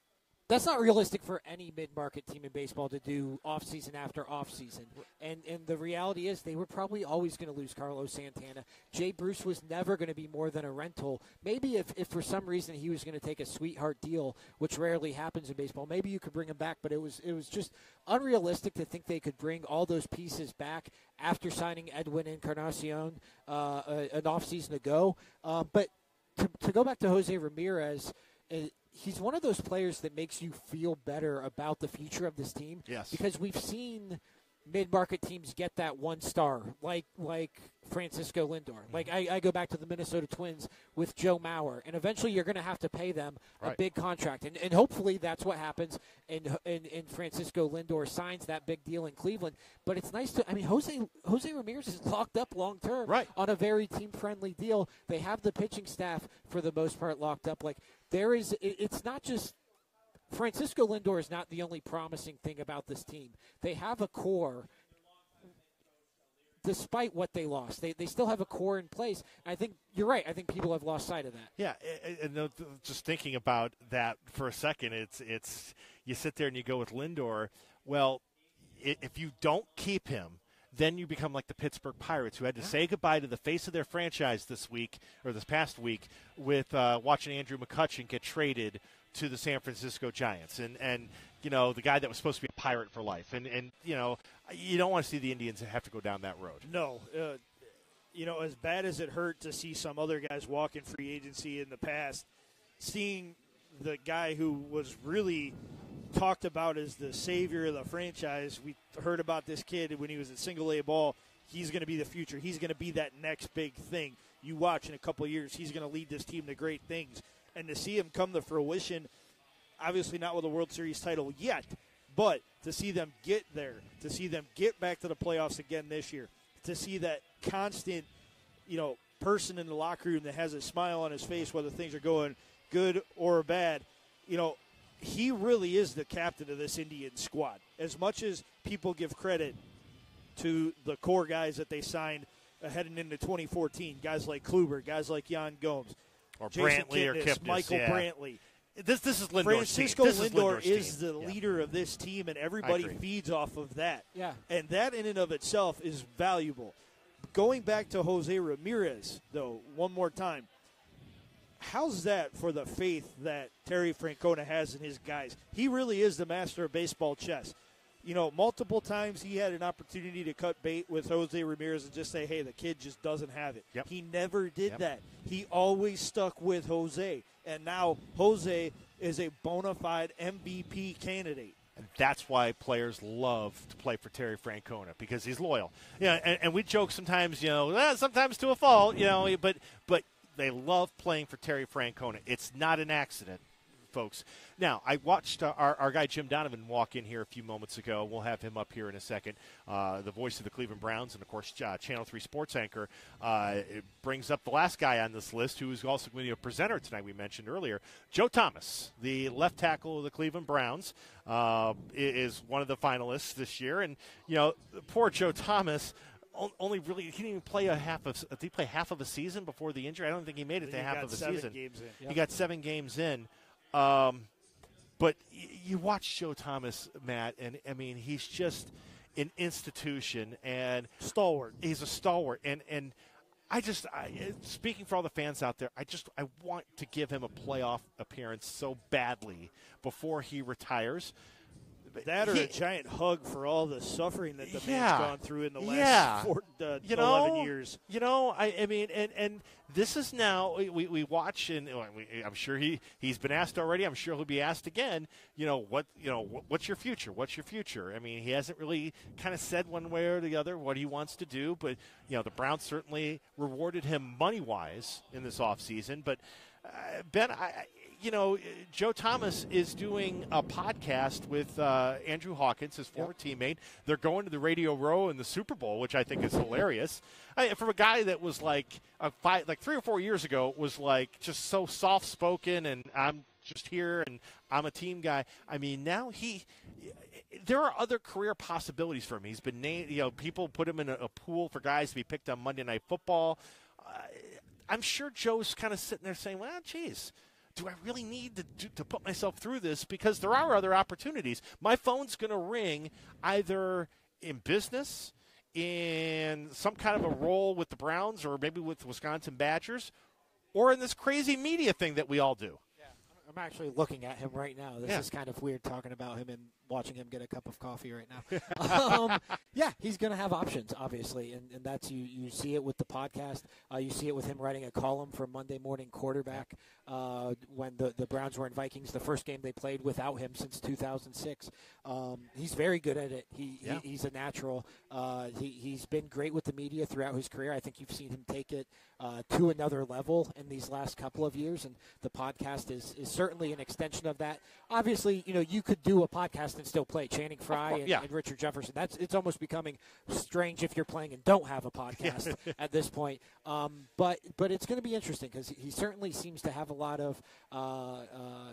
realistic for any mid-market team in baseball to do offseason after offseason. And the reality is they were probably always going to lose Carlos Santana. Jay Bruce was never going to be more than a rental. Maybe if for some reason he was going to take a sweetheart deal, which rarely happens in baseball, maybe you could bring him back. But it was just unrealistic to think they could bring all those pieces back after signing Edwin Encarnacion an offseason ago. But to go back to Jose Ramirez, he's one of those players that makes you feel better about the future of this team. Yes. Because we've seen mid-market teams get that one star, like Francisco Lindor. Like I go back to the Minnesota Twins with Joe Mauer, and eventually you're going to have to pay them a big contract. And hopefully that's what happens, and Francisco Lindor signs that big deal in Cleveland. But it's nice to – Jose Ramirez is locked up long-term on a very team-friendly deal. They have the pitching staff, for the most part, locked up. Like, it's not just – Francisco Lindor is not the only promising thing about this team. They have a core despite what they lost. They still have a core in place. And I think you're right. I think people have lost sight of that. Yeah, and just thinking about that for a second, it's you sit there and you go with Lindor. Well, if you don't keep him, then you become like the Pittsburgh Pirates, who had to say goodbye to the face of their franchise this past week, with watching Andrew McCutchen get traded to the San Francisco Giants, and the guy that was supposed to be a Pirate for life, and you don't want to see the Indians have to go down that road. No, as bad as it hurt to see some other guys walk in free agency in the past, seeing the guy who was really talked about as the savior of the franchise. We heard about this kid when he was at single-A ball. He's going to be the future. He's going to be that next big thing. You watch in a couple of years, he's going to lead this team to great things. And to see him come to fruition, obviously not with a World Series title yet, but to see them get there, to see them get back to the playoffs again this year, to see that constant, person in the locker room that has a smile on his face whether things are going good or bad, he really is the captain of this Indian squad. As much as people give credit to the core guys that they signed heading into 2014, guys like Kluber, guys like Jan Gomes, or Jason Brantley, or Kipnis, Kipnis, Michael Brantley. This is Lindor's Francisco team. Lindor is team. the leader of this team, and everybody feeds off of that. Yeah. And that in and of itself is valuable. Going back to Jose Ramirez, though, one more time, how's that for the faith that Terry Francona has in his guys? He really is the master of baseball chess. Multiple times he had an opportunity to cut bait with Jose Ramirez and just say, hey, the kid just doesn't have it. Yep. He never did that. He always stuck with Jose. And now Jose is a bona fide MVP candidate. And that's why players love to play for Terry Francona, because he's loyal. Yeah, and we joke sometimes, sometimes to a fault, but they love playing for Terry Francona. It's not an accident, folks. Now, I watched our guy Jim Donovan walk in here a few moments ago. We'll have him up here in a second. The voice of the Cleveland Browns and, of course, Channel 3 sports anchor. It brings up the last guy on this list, who is also going to be a presenter tonight, we mentioned earlier. Joe Thomas, the left tackle of the Cleveland Browns, is one of the finalists this year. And, poor Joe Thomas only really, he didn't even play did he play half of a season before the injury? I don't think he made it to half of a season. He got 7 games in. But you watch Joe Thomas, Matt, and he's just an institution and stalwart. He's a stalwart, and I speaking for all the fans out there, I want to give him a playoff appearance so badly before he retires. That or a giant hug for all the suffering that the man's gone through in the last 11 years. And this is now, we watch, and I'm sure he's been asked already. I'm sure he'll be asked again, what's your future? What's your future? He hasn't really kind of said one way or the other what he wants to do, but, the Browns certainly rewarded him money-wise in this offseason. But, Ben, Joe Thomas is doing a podcast with Andrew Hawkins, his former teammate. They're going to the Radio Row in the Super Bowl, which I think is hilarious. From a guy that was like 3 or 4 years ago, was like just so soft-spoken, and I'm just here and I'm a team guy. Now there are other career possibilities for him. He's been named. People put him in a pool for guys to be picked on Monday Night Football. I'm sure Joe's kind of sitting there saying, well, geez, do I really need to put myself through this? Because there are other opportunities. My phone's going to ring either in business, in some kind of a role with the Browns or maybe with the Wisconsin Badgers, or in this crazy media thing that we all do. Yeah, I'm actually looking at him right now. This is kind of weird talking about him and watching him get a cup of coffee right now. He's going to have options, obviously, and that's you see it with the podcast. You see it with him writing a column for Monday Morning Quarterback when the Browns were in Vikings, the first game they played without him since 2006. He's very good at it. He's a natural. He's been great with the media throughout his career. I think you've seen him take it to another level in these last couple of years, and the podcast is certainly certainly an extension of that. Obviously, you could do a podcast and still play Channing Frye and Richard Jefferson. It's almost becoming strange if you're playing and don't have a podcast at this point. But it's going to be interesting because he certainly seems to have a lot of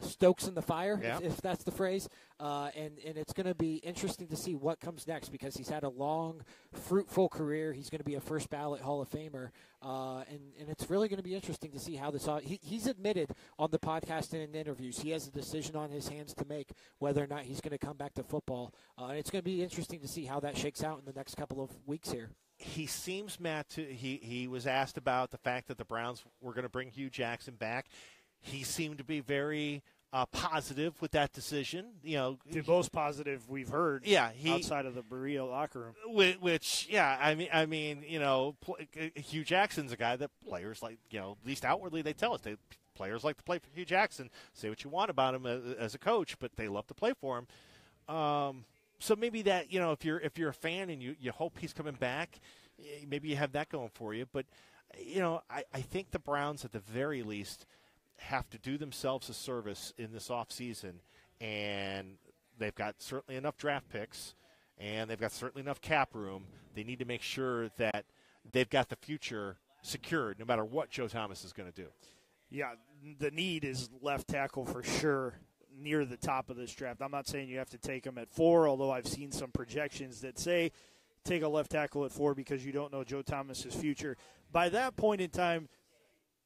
stokes in the fire, if that's the phrase. And it's going to be interesting to see what comes next because he's had a long, fruitful career. He's going to be a first ballot Hall of Famer. And it's really going to be interesting to see how this – he's admitted on the podcast and in interviews he has a decision on his hands to make whether or not he's going to come back to football. And it's going to be interesting to see how that shakes out in the next couple of weeks here. He seems, Matt, he was asked about the fact that the Browns were going to bring Hugh Jackson back. He seemed to be very positive with that decision. The most positive we've heard. Outside of the Berea locker room. Which, I mean, Hugh Jackson's a guy that players like, at least outwardly they tell us players like to play for Hugh Jackson. Say what you want about him as a coach, but they love to play for him. So maybe that, if you're a fan and you hope he's coming back, maybe you have that going for you. But, I think the Browns at the very least have to do themselves a service in this offseason, and they've got certainly enough draft picks, and they've got certainly enough cap room. They need to make sure that they've got the future secured no matter what Joe Thomas is going to do. Yeah, the need is left tackle for sure near the top of this draft. I'm not saying you have to take him at 4, although I've seen some projections that say take a left tackle at 4 because you don't know Joe Thomas's future. By that point in time,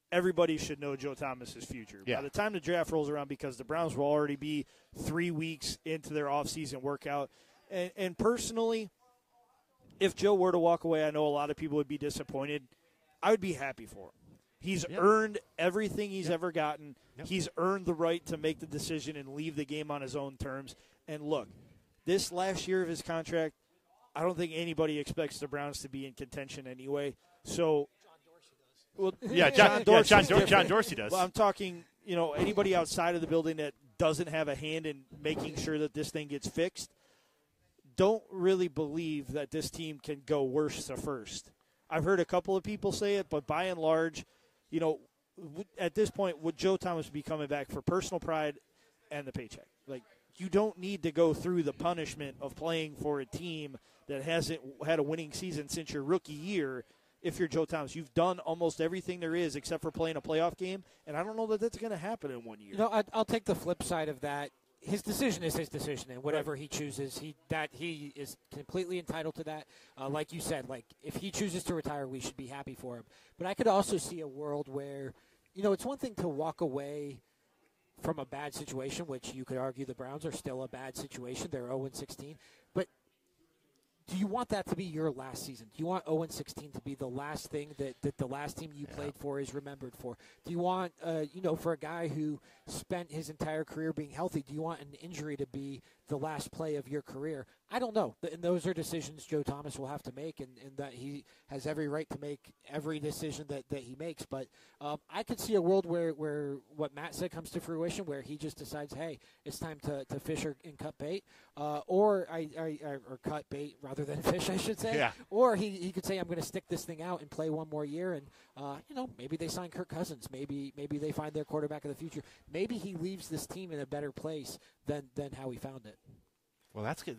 everybody should know Joe Thomas's future. Yeah. By the time the draft rolls around, because the Browns will already be 3 weeks into their offseason workout. And personally, if Joe were to walk away, I know a lot of people would be disappointed. I would be happy for him. He's earned everything he's ever gotten. Yep. He's earned the right to make the decision and leave the game on his own terms. And look, this last year of his contract, I don't think anybody expects the Browns to be in contention anyway. So, well, John Dorsey does. Well, I'm talking, anybody outside of the building that doesn't have a hand in making sure that this thing gets fixed, don't really believe that this team can go worse to first. I've heard a couple of people say it, but by and large, at this point, would Joe Thomas be coming back for personal pride and the paycheck? Like, you don't need to go through the punishment of playing for a team that hasn't had a winning season since your rookie year. If you're Joe Thomas, you've done almost everything there is except for playing a playoff game, and I don't know that that's going to happen in 1 year. I'll take the flip side of that. His decision is his decision, and whatever he chooses, he is completely entitled to that. Like you said, if he chooses to retire, we should be happy for him. But I could also see a world where, it's one thing to walk away from a bad situation, which you could argue the Browns are still a bad situation. They're 0-16. But do you want that to be your last season? Do you want 0-16 to be the last thing that the last team you played for is remembered for? Do you want, for a guy who spent his entire career being healthy, do you want an injury to be the last play of your career? I don't know. And those are decisions Joe Thomas will have to make, and that he has every right to make every decision that he makes. But I could see a world where what Matt said comes to fruition, where he just decides, hey, it's time to fish and cut bait, or cut bait rather than fish, I should say. Yeah. Or he could say, I'm going to stick this thing out and play one more year, and maybe they sign Kirk Cousins. Maybe they find their quarterback of the future. Maybe he leaves this team in a better place than how he found it. Well, that's good.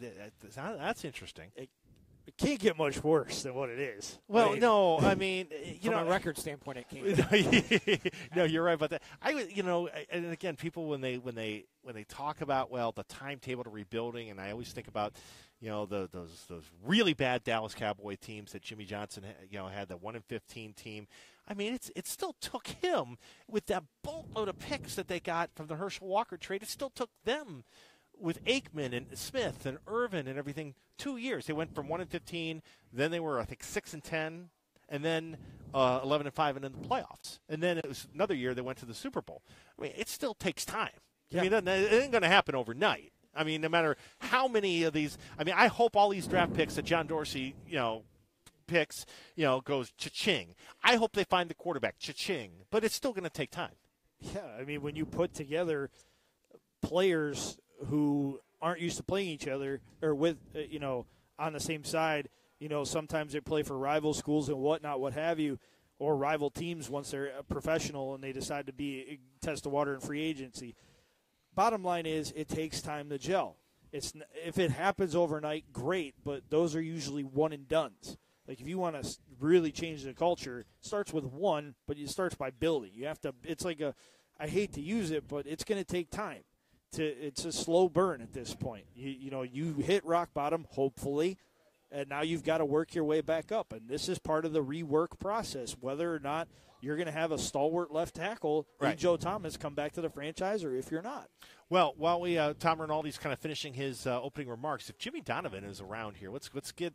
That's interesting. It can't get much worse than what it is. Well, no, I mean, from a record standpoint, it can't. No, you're right about that. And again, people when they talk about the timetable to rebuilding, and I always think about those really bad Dallas Cowboy teams that Jimmy Johnson had, the 1-15 team. I mean, it still took him with that boatload of picks that they got from the Herschel Walker trade. It still took them with Aikman and Smith and Irvin and everything 2 years. They went from 1-15, then they were, I think, 6-10, and then 11-5, and then the playoffs. And then it was another year they went to the Super Bowl. I mean, it still takes time. Yeah. I mean, it ain't going to happen overnight. I mean, no matter how many of these – I mean, I hope all these draft picks that John Dorsey, picks, goes cha-ching. I hope they find the quarterback, cha-ching. But it's still going to take time. Yeah, I mean, when you put together players – who aren't used to playing each other or with, on the same side, sometimes they play for rival schools and whatnot, what have you, or rival teams once they're professional and they decide to test the water in free agency. bottom line is it takes time to gel. If it happens overnight, great, but those are usually one and dones. Like, if you want to really change the culture, it starts with one, but it starts by building. You have to. It's like I hate to use it, but it's going to take time. It's a slow burn at this point. You hit rock bottom, hopefully, and now you've got to work your way back up. And this is part of the rework process, whether or not you're going to have a stalwart left tackle, right, Joe Thomas, come back to the franchise, or if you're not. Well, while Tom Rinaldi's kind of finishing his opening remarks, if Jimmy Donovan is around here, let's get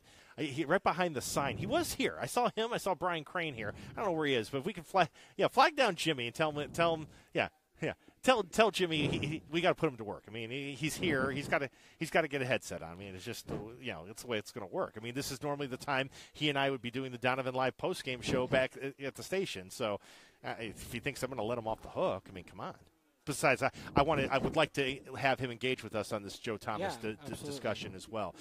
right behind the sign. He was here. I saw him. I saw Brian Crane here. I don't know where he is, but if we can flag down Jimmy and tell him, tell Jimmy we got to put him to work. I mean, he's here. He's got to get a headset on. I mean, it's just it's the way it's going to work. I mean, this is normally the time he and I would be doing the Donovan Live postgame show back at the station. So if he thinks I'm going to let him off the hook, I mean, come on. Besides, I would like to have him engage with us on this Joe Thomas discussion as well.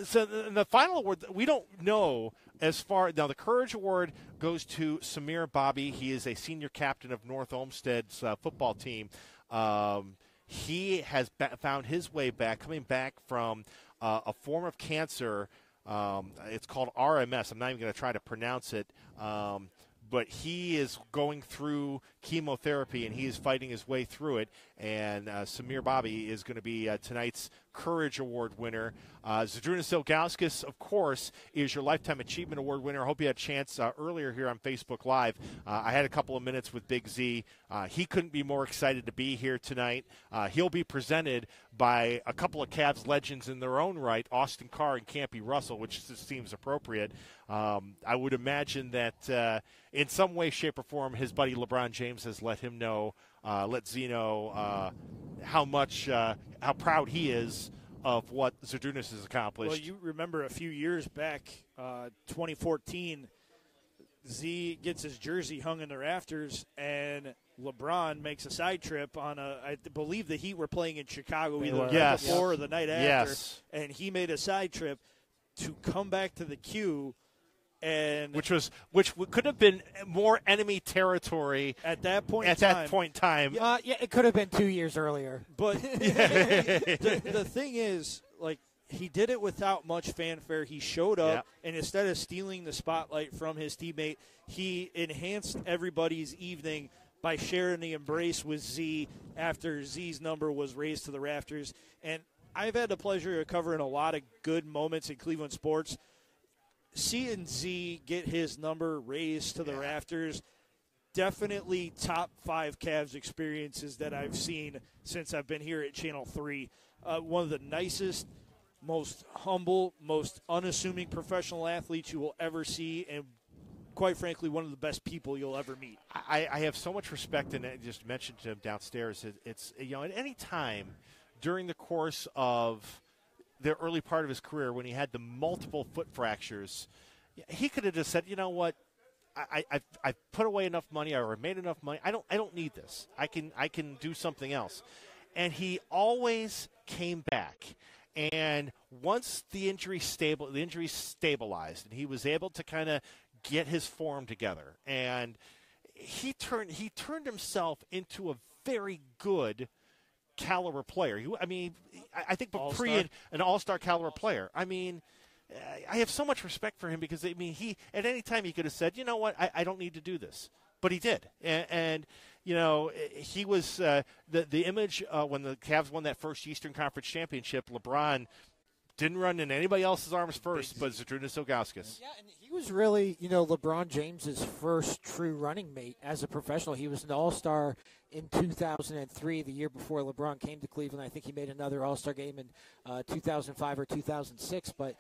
So the final award, we don't know as far now. The Courage Award goes to Samir Bobby. He is a senior captain of North Olmsted's football team. He has found his way back, coming back from a form of cancer. It's called RMS. I'm not even going to try to pronounce it. But he is going through chemotherapy, and he is fighting his way through it. And Samir Bobby is going to be tonight's Courage Award winner. Zydrunas Ilgauskas, of course, is your Lifetime Achievement Award winner. I hope you had a chance earlier here on Facebook Live. I had a couple of minutes with Big Z. He couldn't be more excited to be here tonight. He'll be presented by a couple of Cavs legends in their own right, Austin Carr and Campy Russell, which just seems appropriate. I would imagine that in some way, shape, or form, his buddy LeBron James has let Z know how proud he is of what Zydrunas has accomplished. Well, you remember a few years back, 2014, Z gets his jersey hung in the rafters, and LeBron makes a side trip on I believe the Heat were playing in Chicago either the night before or the night after, and he made a side trip to come back to the Q. And which could have been more enemy territory at that point in time. It could have been 2 years earlier. But the thing is, like, he did it without much fanfare. He showed up, and instead of stealing the spotlight from his teammate, he enhanced everybody's evening by sharing the embrace with Z after Z's number was raised to the rafters. And I've had the pleasure of covering a lot of good moments in Cleveland sports. Seeing Z get his number raised to the rafters, definitely top 5 Cavs experiences that I've seen since I've been here at Channel 3. One of the nicest, most humble, most unassuming professional athletes you will ever see, and quite frankly, one of the best people you'll ever meet. I have so much respect, and I just mentioned to him downstairs, it's at any time during the course of the early part of his career when he had the multiple foot fractures, he could have just said, you know what, I put away enough money, I made enough money. I don't need this. I can do something else. And he always came back. And once the injury stabilized, and he was able to kind of get his form together, and he turned himself into a very good caliber player. I think an all-star caliber player. I mean, I have so much respect for him because, he at any time he could have said, you know what, I don't need to do this. But he did. And he was the image when the Cavs won that first Eastern Conference championship, LeBron didn't run in anybody else's arms first, but Zydrunas Ilgauskas. Yeah, and he was really, LeBron James's first true running mate as a professional. He was an all-star in 2003, the year before LeBron came to Cleveland. I think he made another all-star game in 2005 or 2006. But,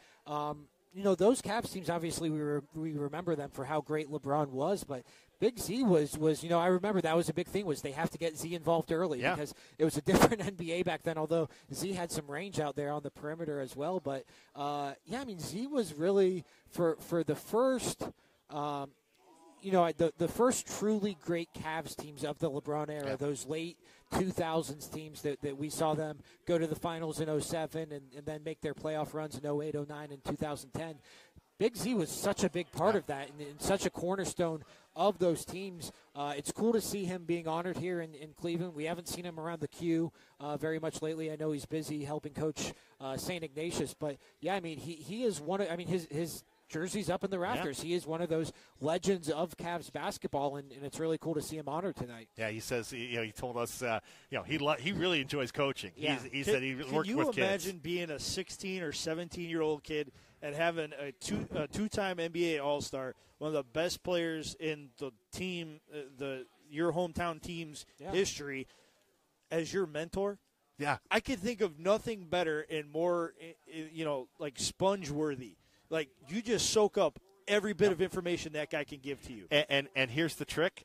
those Cavs teams, obviously we remember them for how great LeBron was, but Big Z was I remember that was a big thing, was they have to get Z involved early because it was a different NBA back then, although Z had some range out there on the perimeter as well. But, Z was really, for the first the first truly great Cavs teams of the LeBron era, those late 2000s teams that we saw them go to the finals in 2007 and then make their playoff runs in 2008, 2009, and 2010. Big Z was such a big part of that and such a cornerstone of those teams. It's cool to see him being honored here in Cleveland. We haven't seen him around the Q very much lately. I know he's busy helping coach St. Ignatius, but yeah, I mean, he is one of, I mean, his jersey's up in the rafters. Yeah. He is one of those legends of Cavs basketball, and it's really cool to see him honored tonight. Yeah, he says, he told us, he really enjoys coaching. Yeah. He said he worked with kids. Can you imagine being a 16 or 17-year-old kid and having a two-time NBA All-Star, one of the best players in the team, your hometown team's history, as your mentor? Yeah. I could think of nothing better and more, like sponge-worthy. Like, you just soak up every bit of information that guy can give to you. And here's the trick.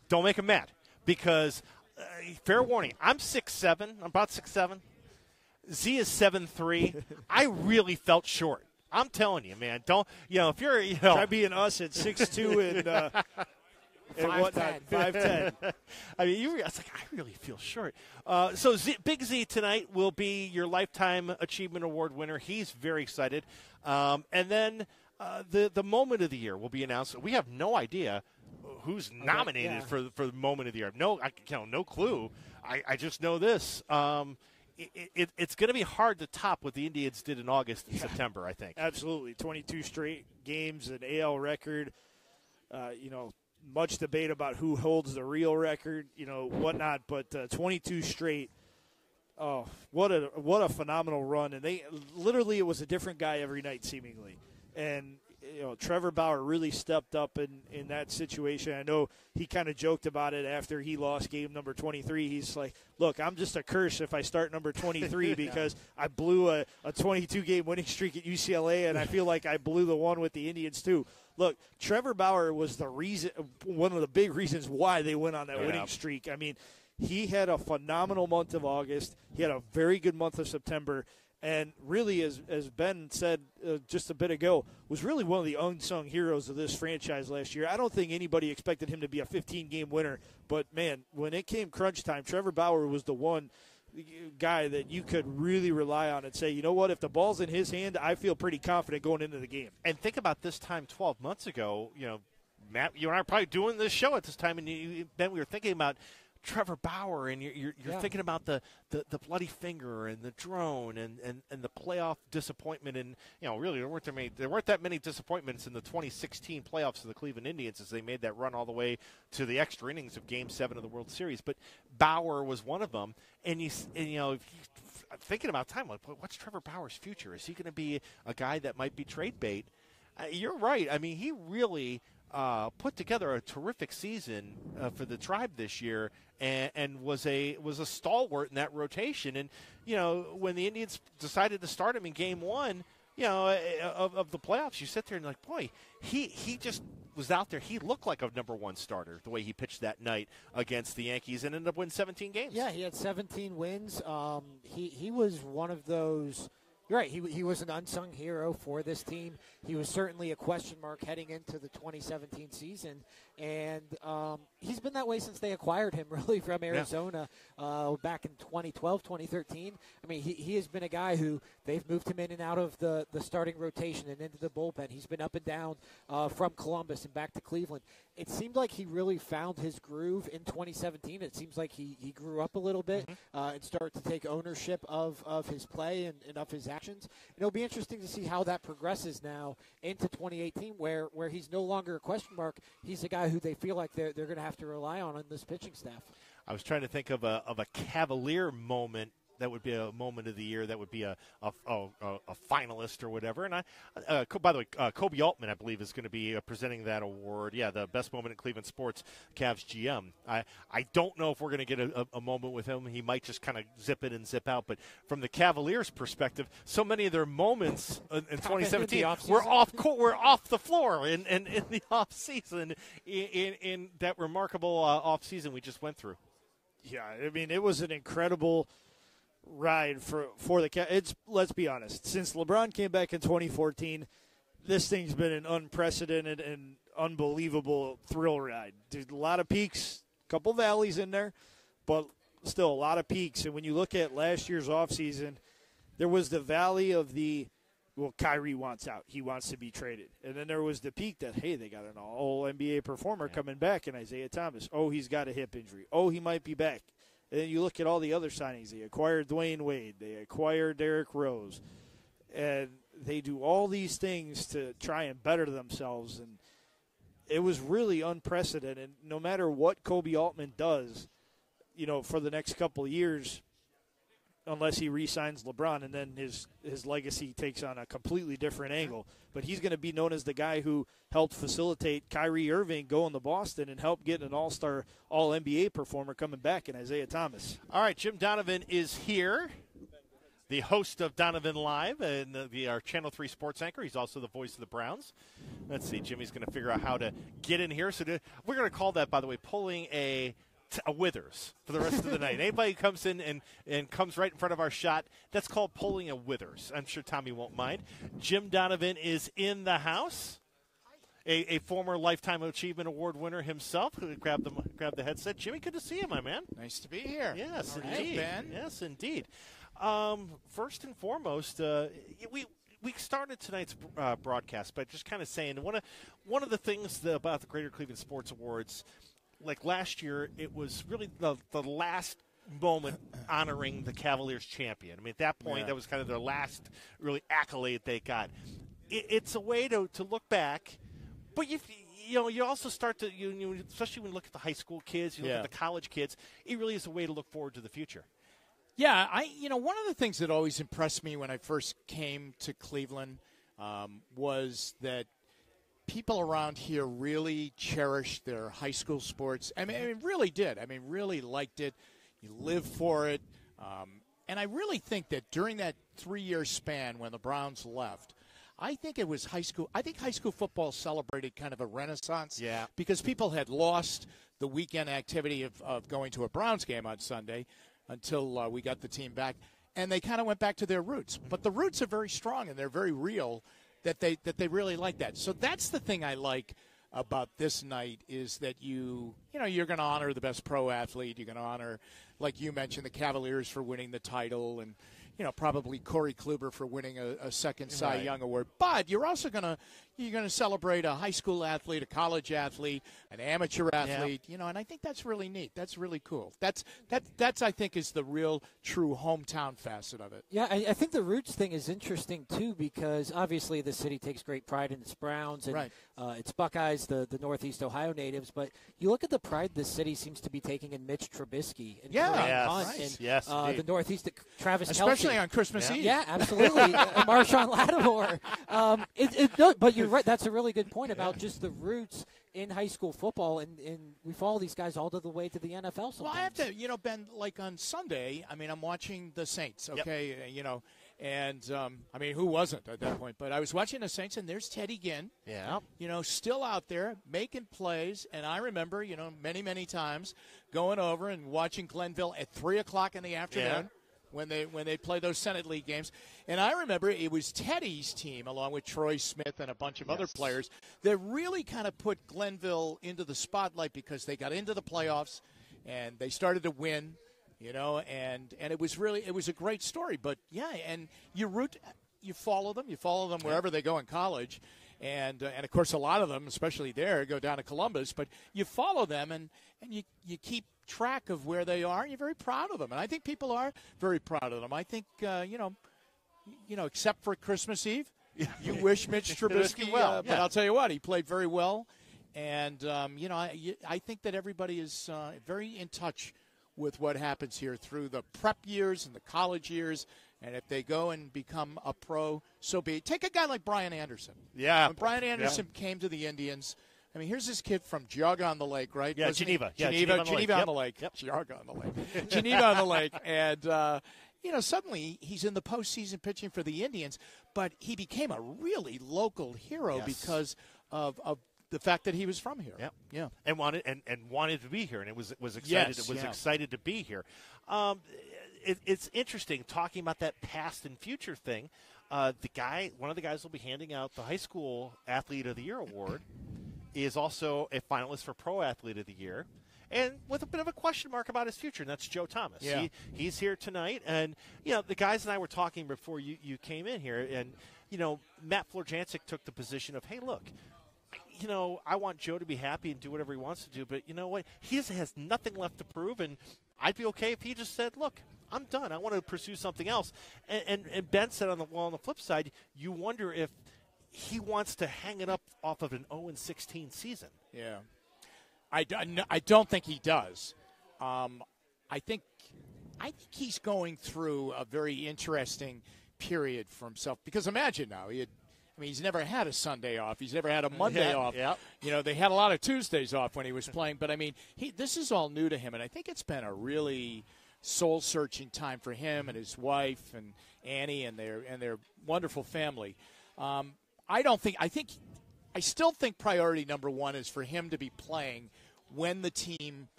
Don't make him mad because, fair warning, I'm 6'7". I'm about 6'7". Z is 7'3". I really felt short. I'm telling you, man. Don't, if you're, Try being us at 6'2" and whatnot, 5'10". I mean, I was like, I really feel short. So Big Z tonight will be your Lifetime Achievement Award winner. He's very excited. And then the moment of the year will be announced. We have no idea who's nominated for the moment of the year. No clue. I just know this. It's going to be hard to top what the Indians did in August and September, I think. Absolutely. 22 straight games, an AL record, much debate about who holds the real record, whatnot, but 22 straight. Oh, what a phenomenal run. And it was a different guy every night seemingly. And Trevor Bauer really stepped up in that situation. I know he kind of joked about it after he lost game number 23. He's like, look, I'm just a curse if I start number 23 because I blew a 22-game winning streak at UCLA, and I feel like I blew the one with the Indians too. Look, Trevor Bauer was one of the big reasons why they went on that winning streak. I mean, he had a phenomenal month of August. He had a very good month of September. And really, as Ben said just a bit ago, was really one of the unsung heroes of this franchise last year. I don't think anybody expected him to be a 15-game winner. But, man, when it came crunch time, Trevor Bauer was the one guy that you could really rely on and say, you know what, if the ball's in his hand, I feel pretty confident going into the game. And think about this time 12 months ago, Matt, you and I are probably doing this show at this time, and Ben, we were thinking about Trevor Bauer, and you're thinking about the bloody finger and the drone and the playoff disappointment, and really there weren't that many disappointments in the 2016 playoffs of the Cleveland Indians as they made that run all the way to the extra innings of Game 7 of the World Series. But Bauer was one of them, and if you thinking about time, like, what's Trevor Bauer's future? Is he going to be a guy that might be trade bait? You're right. I mean, he really put together a terrific season for the Tribe this year, and was a stalwart in that rotation. And when the Indians decided to start him in Game 1, of the playoffs, you sit there and you're like, boy, he just was out there. He looked like a number one starter the way he pitched that night against the Yankees and ended up winning 17 games. Yeah, he had 17 wins. He was one of those. You're right. He was an unsung hero for this team. He was certainly a question mark heading into the 2017 season, and he's been that way since they acquired him, really, from Arizona back in 2012, 2013. I mean, he has been a guy who they've moved him in and out of the starting rotation and into the bullpen. He's been up and down from Columbus and back to Cleveland. It seemed like he really found his groove in 2017. It seems like he grew up a little bit and started to take ownership of his play and of his actions. And it'll be interesting to see how that progresses now into 2018, where he's no longer a question mark. He's a guy who they feel like they're going to have to rely on this pitching staff. I was trying to think of a Cavalier moment that would be a moment of the year that would be a finalist or whatever. And by the way, Kobe Altman, I believe, is going to be presenting that award. Yeah, the best moment in Cleveland sports, Cavs GM. I don't know if we're going to get a moment with him. He might just kind of zip in and zip out. But from the Cavaliers' perspective, so many of their moments in 2017 were off the floor in the off season in that remarkable off season we just went through. Yeah, I mean, it was an incredible ride for the Cavs. Let's be honest, since LeBron came back in 2014, this thing's been an unprecedented and unbelievable thrill ride. There's a lot of peaks, a couple valleys in there, but still a lot of peaks. And when you look at last year's offseason, there was the valley of the well, Kyrie wants out. He wants to be traded. And then there was the peak that, hey, they got an all-NBA performer coming back in Isaiah Thomas. Oh, he's got a hip injury. Oh, he might be back. And then you look at all the other signings. They acquired Dwayne Wade. They acquired Derrick Rose. And they do all these things to try and better themselves. And it was really unprecedented. No matter what Kobe Altman does, for the next couple of years, unless he re-signs LeBron, and then his legacy takes on a completely different angle. But he's going to be known as the guy who helped facilitate Kyrie Irving going to Boston and help get an all-star, all-NBA performer coming back in Isaiah Thomas. All right, Jim Donovan is here, the host of Donovan Live and our Channel 3 sports anchor. He's also the voice of the Browns. Let's see, Jimmy's going to figure out how to get in here. So we're going to call that, by the way, pulling a Withers for the rest of the night. Anybody who comes in and comes right in front of our shot, that's called pulling a Withers. I'm sure Tommy won't mind. Jim Donovan is in the house, a former Lifetime Achievement Award winner himself. Who grabbed the headset. Jimmy, good to see you, my man. Nice to be here. Yes, All indeed. right, Ben. Yes, indeed. First and foremost, we started tonight's broadcast by just kind of saying one of the things about the Greater Cleveland Sports Awards. Like last year, it was really the last moment honoring the Cavaliers champion. I mean, at that point, that was kind of their last really accolade they got. It's a way to look back, but you also start to, especially when you look at the high school kids, you look at the college kids, it really is a way to look forward to the future. Yeah, one of the things that always impressed me when I first came to Cleveland was that people around here really cherished their high school sports. I mean, really did. I mean, really liked it. You lived for it. And I really think that during that 3-year span when the Browns left, I think it was high school. I think high school football celebrated kind of a renaissance. Yeah. Because people had lost the weekend activity of going to a Browns game on Sunday until we got the team back. And they kind of went back to their roots. But the roots are very strong and they're very real. That they really like that. So that's the thing I like about this night is that you're going to honor the best pro athlete. You're going to honor, like you mentioned, the Cavaliers for winning the title and, probably Corey Kluber for winning a second Cy Young Award. But you're also going to celebrate a high school athlete, a college athlete, an amateur athlete, and I think that's really neat. That's really cool. That's I think is the real true hometown facet of it. Yeah, I think the roots thing is interesting too because obviously the city takes great pride in its Browns and its Buckeyes, the Northeast Ohio natives. But you look at the pride the city seems to be taking in Mitch Trubisky and Kareem Hunt and the Northeast Travis Especially Kelce. On Christmas Eve. Yeah, absolutely. Marshawn Lattimore. But you're right. That's a really good point about just the roots in high school football, and we follow these guys all the way to the NFL sometimes. Well, I have to, Ben, like on Sunday, I mean, I'm watching the Saints, okay, and, who wasn't at that point? But I was watching the Saints, and there's Teddy Ginn, still out there making plays, and I remember, many, many times going over and watching Glenville at 3 o'clock in the afternoon. Yeah. When they play those Senate League games. And I remember it was Teddy's team, along with Troy Smith and a bunch of other players, that really kind of put Glenville into the spotlight because they got into the playoffs and they started to win, and it was a great story. But, and you follow them wherever they go in college. And of course, a lot of them, especially there, go down to Columbus. But you follow them, and you keep track of where they are. You're very proud of them, and I think people are very proud of them. I think except for Christmas Eve, you wish Mitch Trubisky well. But I'll tell you what, he played very well, and I think that everybody is very in touch with what happens here through the prep years and the college years. And if they go and become a pro, so be it. Take a guy like Brian Anderson. Yeah. When Brian Anderson came to the Indians, I mean, here's this kid from Geauga-on-the-Lake, right? Yeah, Geneva. Geneva on the Lake. Yep. Geauga-on-the-Lake. Geneva on the Lake. And, suddenly he's in the postseason pitching for the Indians, but he became a really local hero because of the fact that he was from here. Yep. Yeah. And wanted to be here, and was excited. Excited to be here. It's interesting talking about that past and future thing. One of the guys will be handing out the high school Athlete of the Year award. Is also a finalist for Pro Athlete of the Year, and with a bit of a question mark about his future, and that's Joe Thomas. Yeah. He's here tonight, and the guys and I were talking before you came in here, and Matt Florjancic took the position of, hey, look, I want Joe to be happy and do whatever he wants to do, but you know what? He has nothing left to prove, and I'd be okay if he just said, look, I'm done. I want to pursue something else. And Ben said on the flip side, you wonder if he wants to hang it up off of an 0-16 season. Yeah. I don't think he does. I think he's going through a very interesting period for himself. Because imagine now, he's never had a Sunday off. He's never had a Monday off. Yep. They had a lot of Tuesdays off when he was playing. But, this is all new to him. And I think it's been a really soul-searching time for him and his wife and Annie and their wonderful family. I still think priority number one is for him to be playing when the team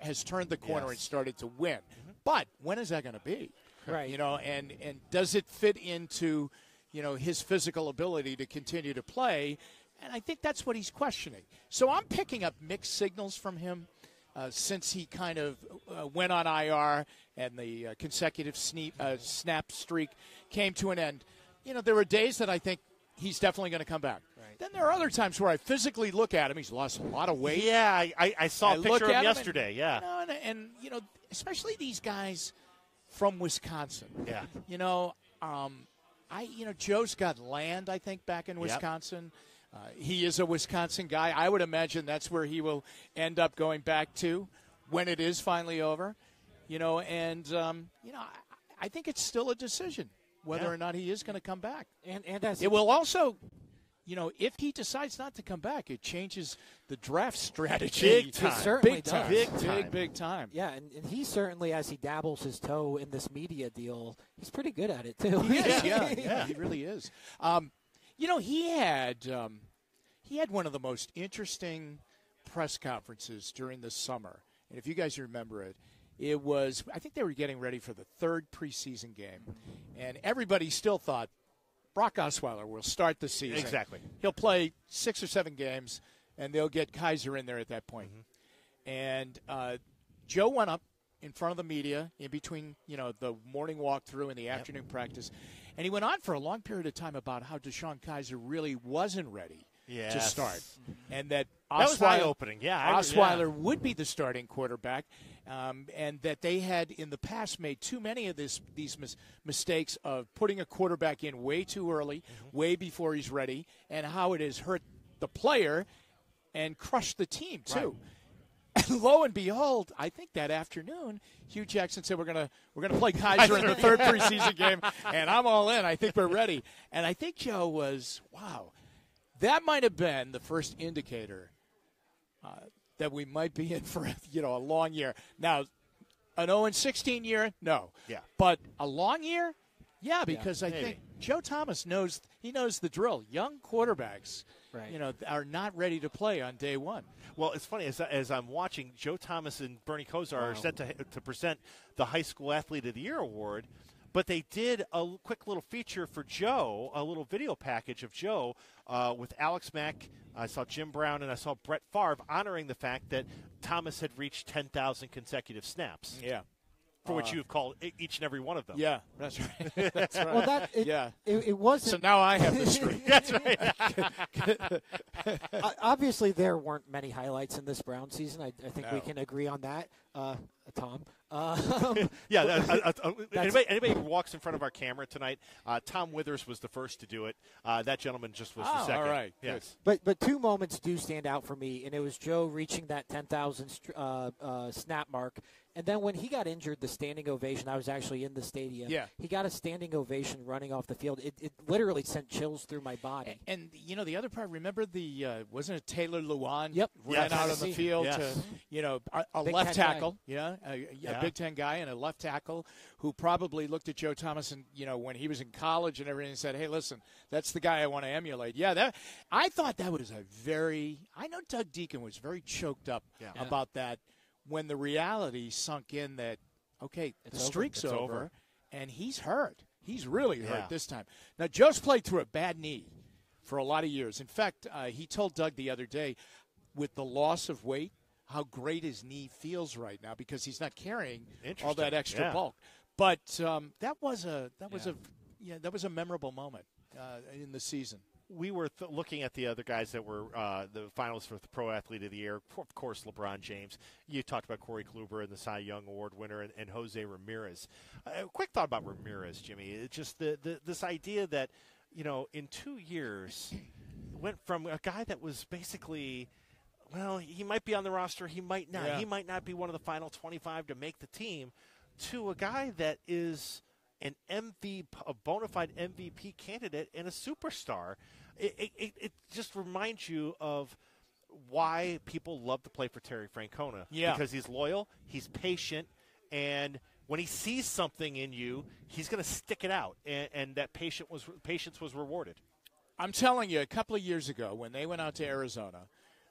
has turned the corner and started to win. Mm-hmm. But when is that going to be? Right. And does it fit into, his physical ability to continue to play? And I think that's what he's questioning. So I'm picking up mixed signals from him since he kind of went on IR and the consecutive snap streak came to an end. There were days that I think he's definitely going to come back. Right. Then there are other times where I physically look at him. He's lost a lot of weight. Yeah, I saw a picture of him yesterday. And especially these guys from Wisconsin. Yeah. Joe's got land, I think, back in Wisconsin. Yep. He is a Wisconsin guy. I would imagine that's where he will end up going back to when it is finally over. I think it's still a decision whether or not he is going to come back. And that's it will also, if he decides not to come back, it changes the draft strategy. Big time. It certainly does. Big time. Yeah, and he certainly, as he dabbles his toe in this media deal, he's pretty good at it, too. Yeah, he really is. He had one of the most interesting press conferences during the summer. And if you guys remember it, it was, I think they were getting ready for the third preseason game. And everybody still thought Brock Osweiler will start the season. Exactly. He'll play 6 or 7 games, and they'll get Kaiser in there at that point. Mm-hmm. And Joe went up in front of the media in between, the morning walkthrough and the afternoon practice. And he went on for a long period of time about how Deshaun Kaiser really wasn't ready to start. And that was eye-opening. Osweiler would be the starting quarterback, and that they had in the past made too many of these mistakes of putting a quarterback in way too early, way before he's ready, and how it has hurt the player and crushed the team too. Right. And lo and behold, I think that afternoon, Hugh Jackson said, we're gonna play Kaiser in the third preseason game, and I'm all in. I think we're ready. And I think Joe was, wow, that might have been the first indicator that we might be in for a long year. Now, an 0-16 year, no. Yeah. But a long year, yeah, because I think Joe Thomas knows the drill. Young quarterbacks, are not ready to play on day one. Well, it's funny, as I'm watching, Joe Thomas and Bernie Kosar are set to present the High School Athlete of the Year award, but they did a quick little feature for Joe, a little video package of Joe with Alex Mack. I saw Jim Brown and I saw Brett Favre honoring the fact that Thomas had reached 10,000 consecutive snaps. Yeah. For which you've called each and every one of them. Yeah, that's right. That's right. Well, it wasn't. So now I have the streak. That's right. Obviously, there weren't many highlights in this Brown season. I think we can agree on that, Tom. Anybody who walks in front of our camera tonight, Tom Withers was the first to do it. That gentleman just was the second. All right. Yes. But 2 moments do stand out for me, and it was Joe reaching that 10,000 snap mark. And then when he got injured, the standing ovation, I was actually in the stadium. Yeah. He got a standing ovation running off the field. It literally sent chills through my body. And the other part, remember wasn't it Taylor Lewan? Yep. Ran out on the field to, a Big left tackle. Guy. A Big Ten guy and a left tackle who probably looked at Joe Thomas and, when he was in college and everything and said, hey, listen, that's the guy I want to emulate. Yeah, I thought that was I know Doug Deacon was very choked up about that. When the reality sunk in that, the streak's over, and he's hurt. He's really hurt this time. Now, Joe's played through a bad knee for a lot of years. In fact, he told Doug the other day, with the loss of weight, how great his knee feels right now because he's not carrying all that extra bulk. But that was a memorable moment. in the season. We were looking at the other guys that were the finalists for the Pro Athlete of the Year. Of course, LeBron James. You talked about Corey Kluber and the Cy Young Award winner, and Jose Ramirez. Quick thought about Ramirez, Jimmy. It's just this idea that, in 2 years, went from a guy that was basically, well, he might be on the roster, he might not. Yeah. He might not be one of the final 25 to make the team, to a guy that is an MVP, a bona fide MVP candidate and a superstar. It just reminds you of why people love to play for Terry Francona. Yeah. Because he's loyal, he's patient, and when he sees something in you, he's going to stick it out. And that patience was rewarded. I'm telling you, a couple of years ago when they went out to Arizona,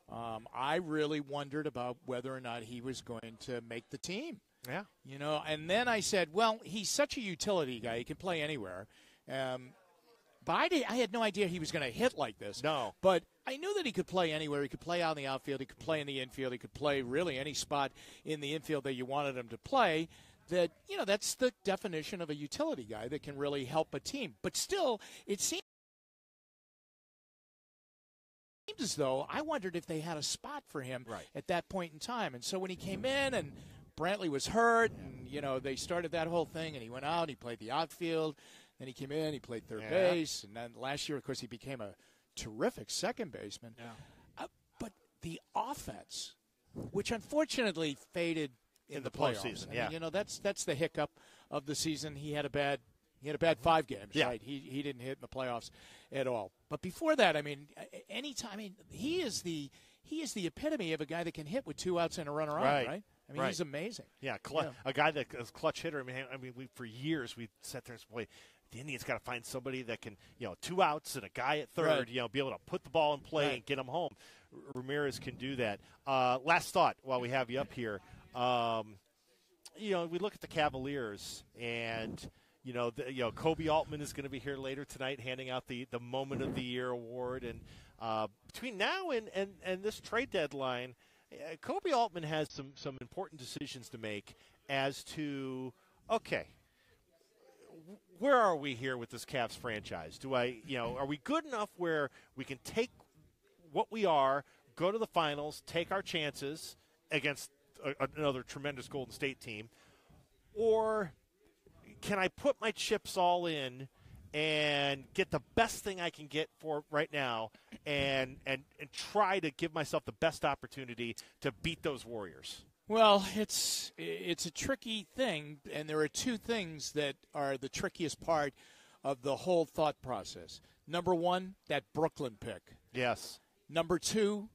I really wondered about whether or not he was going to make the team. Yeah. And then I said, well, he's such a utility guy. He can play anywhere. But I had no idea he was going to hit like this. No. But I knew that he could play anywhere. He could play out in the outfield. He could play in the infield. He could play really any spot in the infield that you wanted him to play. That, that's the definition of a utility guy that can really help a team. But still, it seems as though I wondered if they had a spot for him at that point in time. And so when he came in and Brantley was hurt, and, they started that whole thing, and he went out, he played the outfield. Then he came in, he played third base, and then last year, of course, he became a terrific second baseman. Yeah. But the offense, which unfortunately faded in the playoffs. Postseason, I mean, that's the hiccup of the season. He had a bad 5 games, right? He didn't hit in the playoffs at all. But before that, I mean, he is the epitome of a guy that can hit with 2 outs and a runner on, right? I mean, he's amazing. Yeah, a guy that is clutch hitter. I mean, for years we sat there and said, boy, the Indians got to find somebody that can, 2 outs and a guy at third, be able to put the ball in play and get him home. Ramirez can do that. Last thought while we have you up here. We look at the Cavaliers, and Kobe Altman is going to be here later tonight, handing out the Moment of the Year award. And between now and this trade deadline, Kobe Altman has some important decisions to make as to, okay, where are we here with this Cavs franchise? Are we good enough where we can take what we are, go to the finals, take our chances against another tremendous Golden State team, or can I put my chips all in and get the best thing I can get for right now and try to give myself the best opportunity to beat those Warriors? Well, it's a tricky thing, and there are 2 things that are the trickiest part of the whole thought process. Number 1, that Brooklyn pick. Yes. Number 2,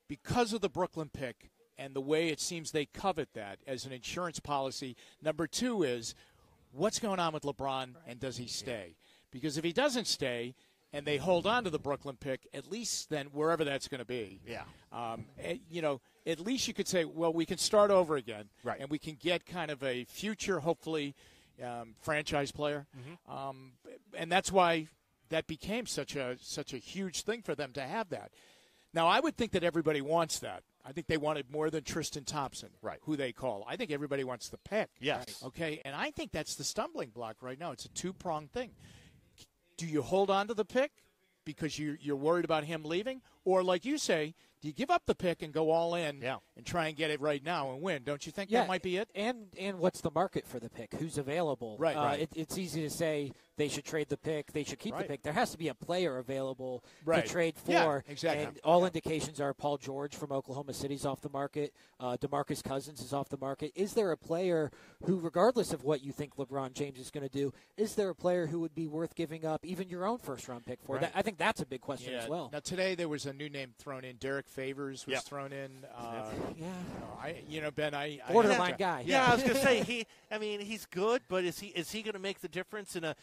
because of the Brooklyn pick and the way it seems they covet that as an insurance policy, number 2 is what's going on with LeBron and does he stay? Because if he doesn't stay and they hold on to the Brooklyn pick, at least then wherever that's going to be, at least you could say, well, we can start over again, and we can get kind of a future, hopefully, franchise player. Mm-hmm. And that's why that became such a huge thing for them to have that. Now, I would think that everybody wants that. I think they wanted more than Tristan Thompson, who they call. I think everybody wants the pick. Yes. Okay, and I think that's the stumbling block right now. It's a 2-pronged thing. Do you hold on to the pick because you're worried about him leaving? Or, like you say, do you give up the pick and go all in and try and get it right now and win? Don't you think that might be it? And what's the market for the pick? Who's available? Right. It's easy to say they should trade the pick, they should keep the pick. There has to be a player available to trade for. Yeah, exactly. And all indications are Paul George from Oklahoma City's off the market. DeMarcus Cousins is off the market. Is there a player who, regardless of what you think LeBron James is going to do, is there a player who would be worth giving up even your own first-round pick for? I think that's a big question as well. Now, today there was a new name thrown in. Derek Favors was thrown in. Ben, I borderline guy. Yeah, I was going to say he's good, but is he going to make the difference in a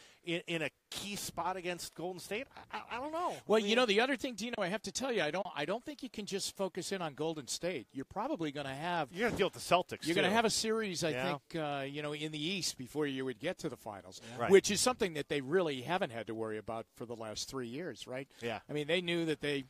key spot against Golden State? I don't know. Well, the other thing, Dino, I have to tell you, I don't think you can just focus in on Golden State. You're probably going to have you're going to deal with the Celtics. You're going to have a series, I think, in the East before you would get to the finals, which is something that they really haven't had to worry about for the last 3 years, right? Yeah. I mean, they knew that they,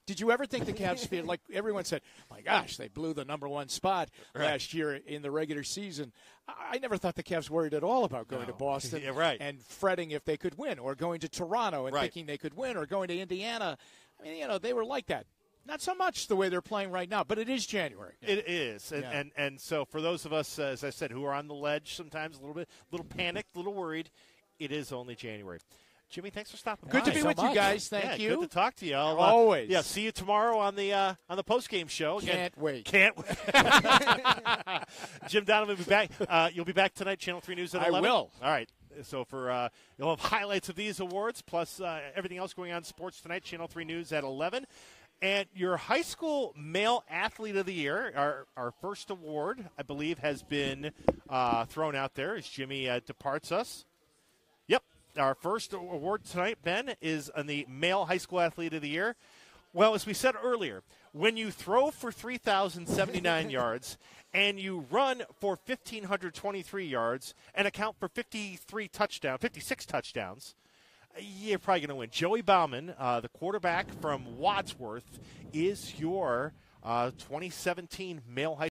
did you ever think the Cavs feel like everyone said, my gosh, they blew the number 1 spot last year in the regular season. I never thought the Cavs worried at all about going to Boston and fretting if they could could win, or going to Toronto and thinking they could win, or going to Indiana. I mean, they were like that. Not so much the way they're playing right now, but it is January. It is, and so for those of us, as I said, who are on the ledge sometimes, a little panicked, a little worried, it is only January. Jimmy, thanks for stopping by. Good to be with you guys. Thank you. Good to talk to you. Always. See you tomorrow on the post-game show. Can't wait. Jim Donovan will be back. You'll be back tonight, Channel 3 News at 11? I will. All right. So you'll have highlights of these awards, plus everything else going on in sports tonight, Channel 3 News at 11. And your high school male athlete of the year, our first award, I believe, has been thrown out there as Jimmy departs us. Yep, our first award tonight, Ben, is on the male high school athlete of the year. Well, as we said earlier, when you throw for 3,079 yards and you run for 1,523 yards and account for 56 touchdowns, you're probably going to win. Joey Bauman, the quarterback from Wadsworth, is your 2017 male high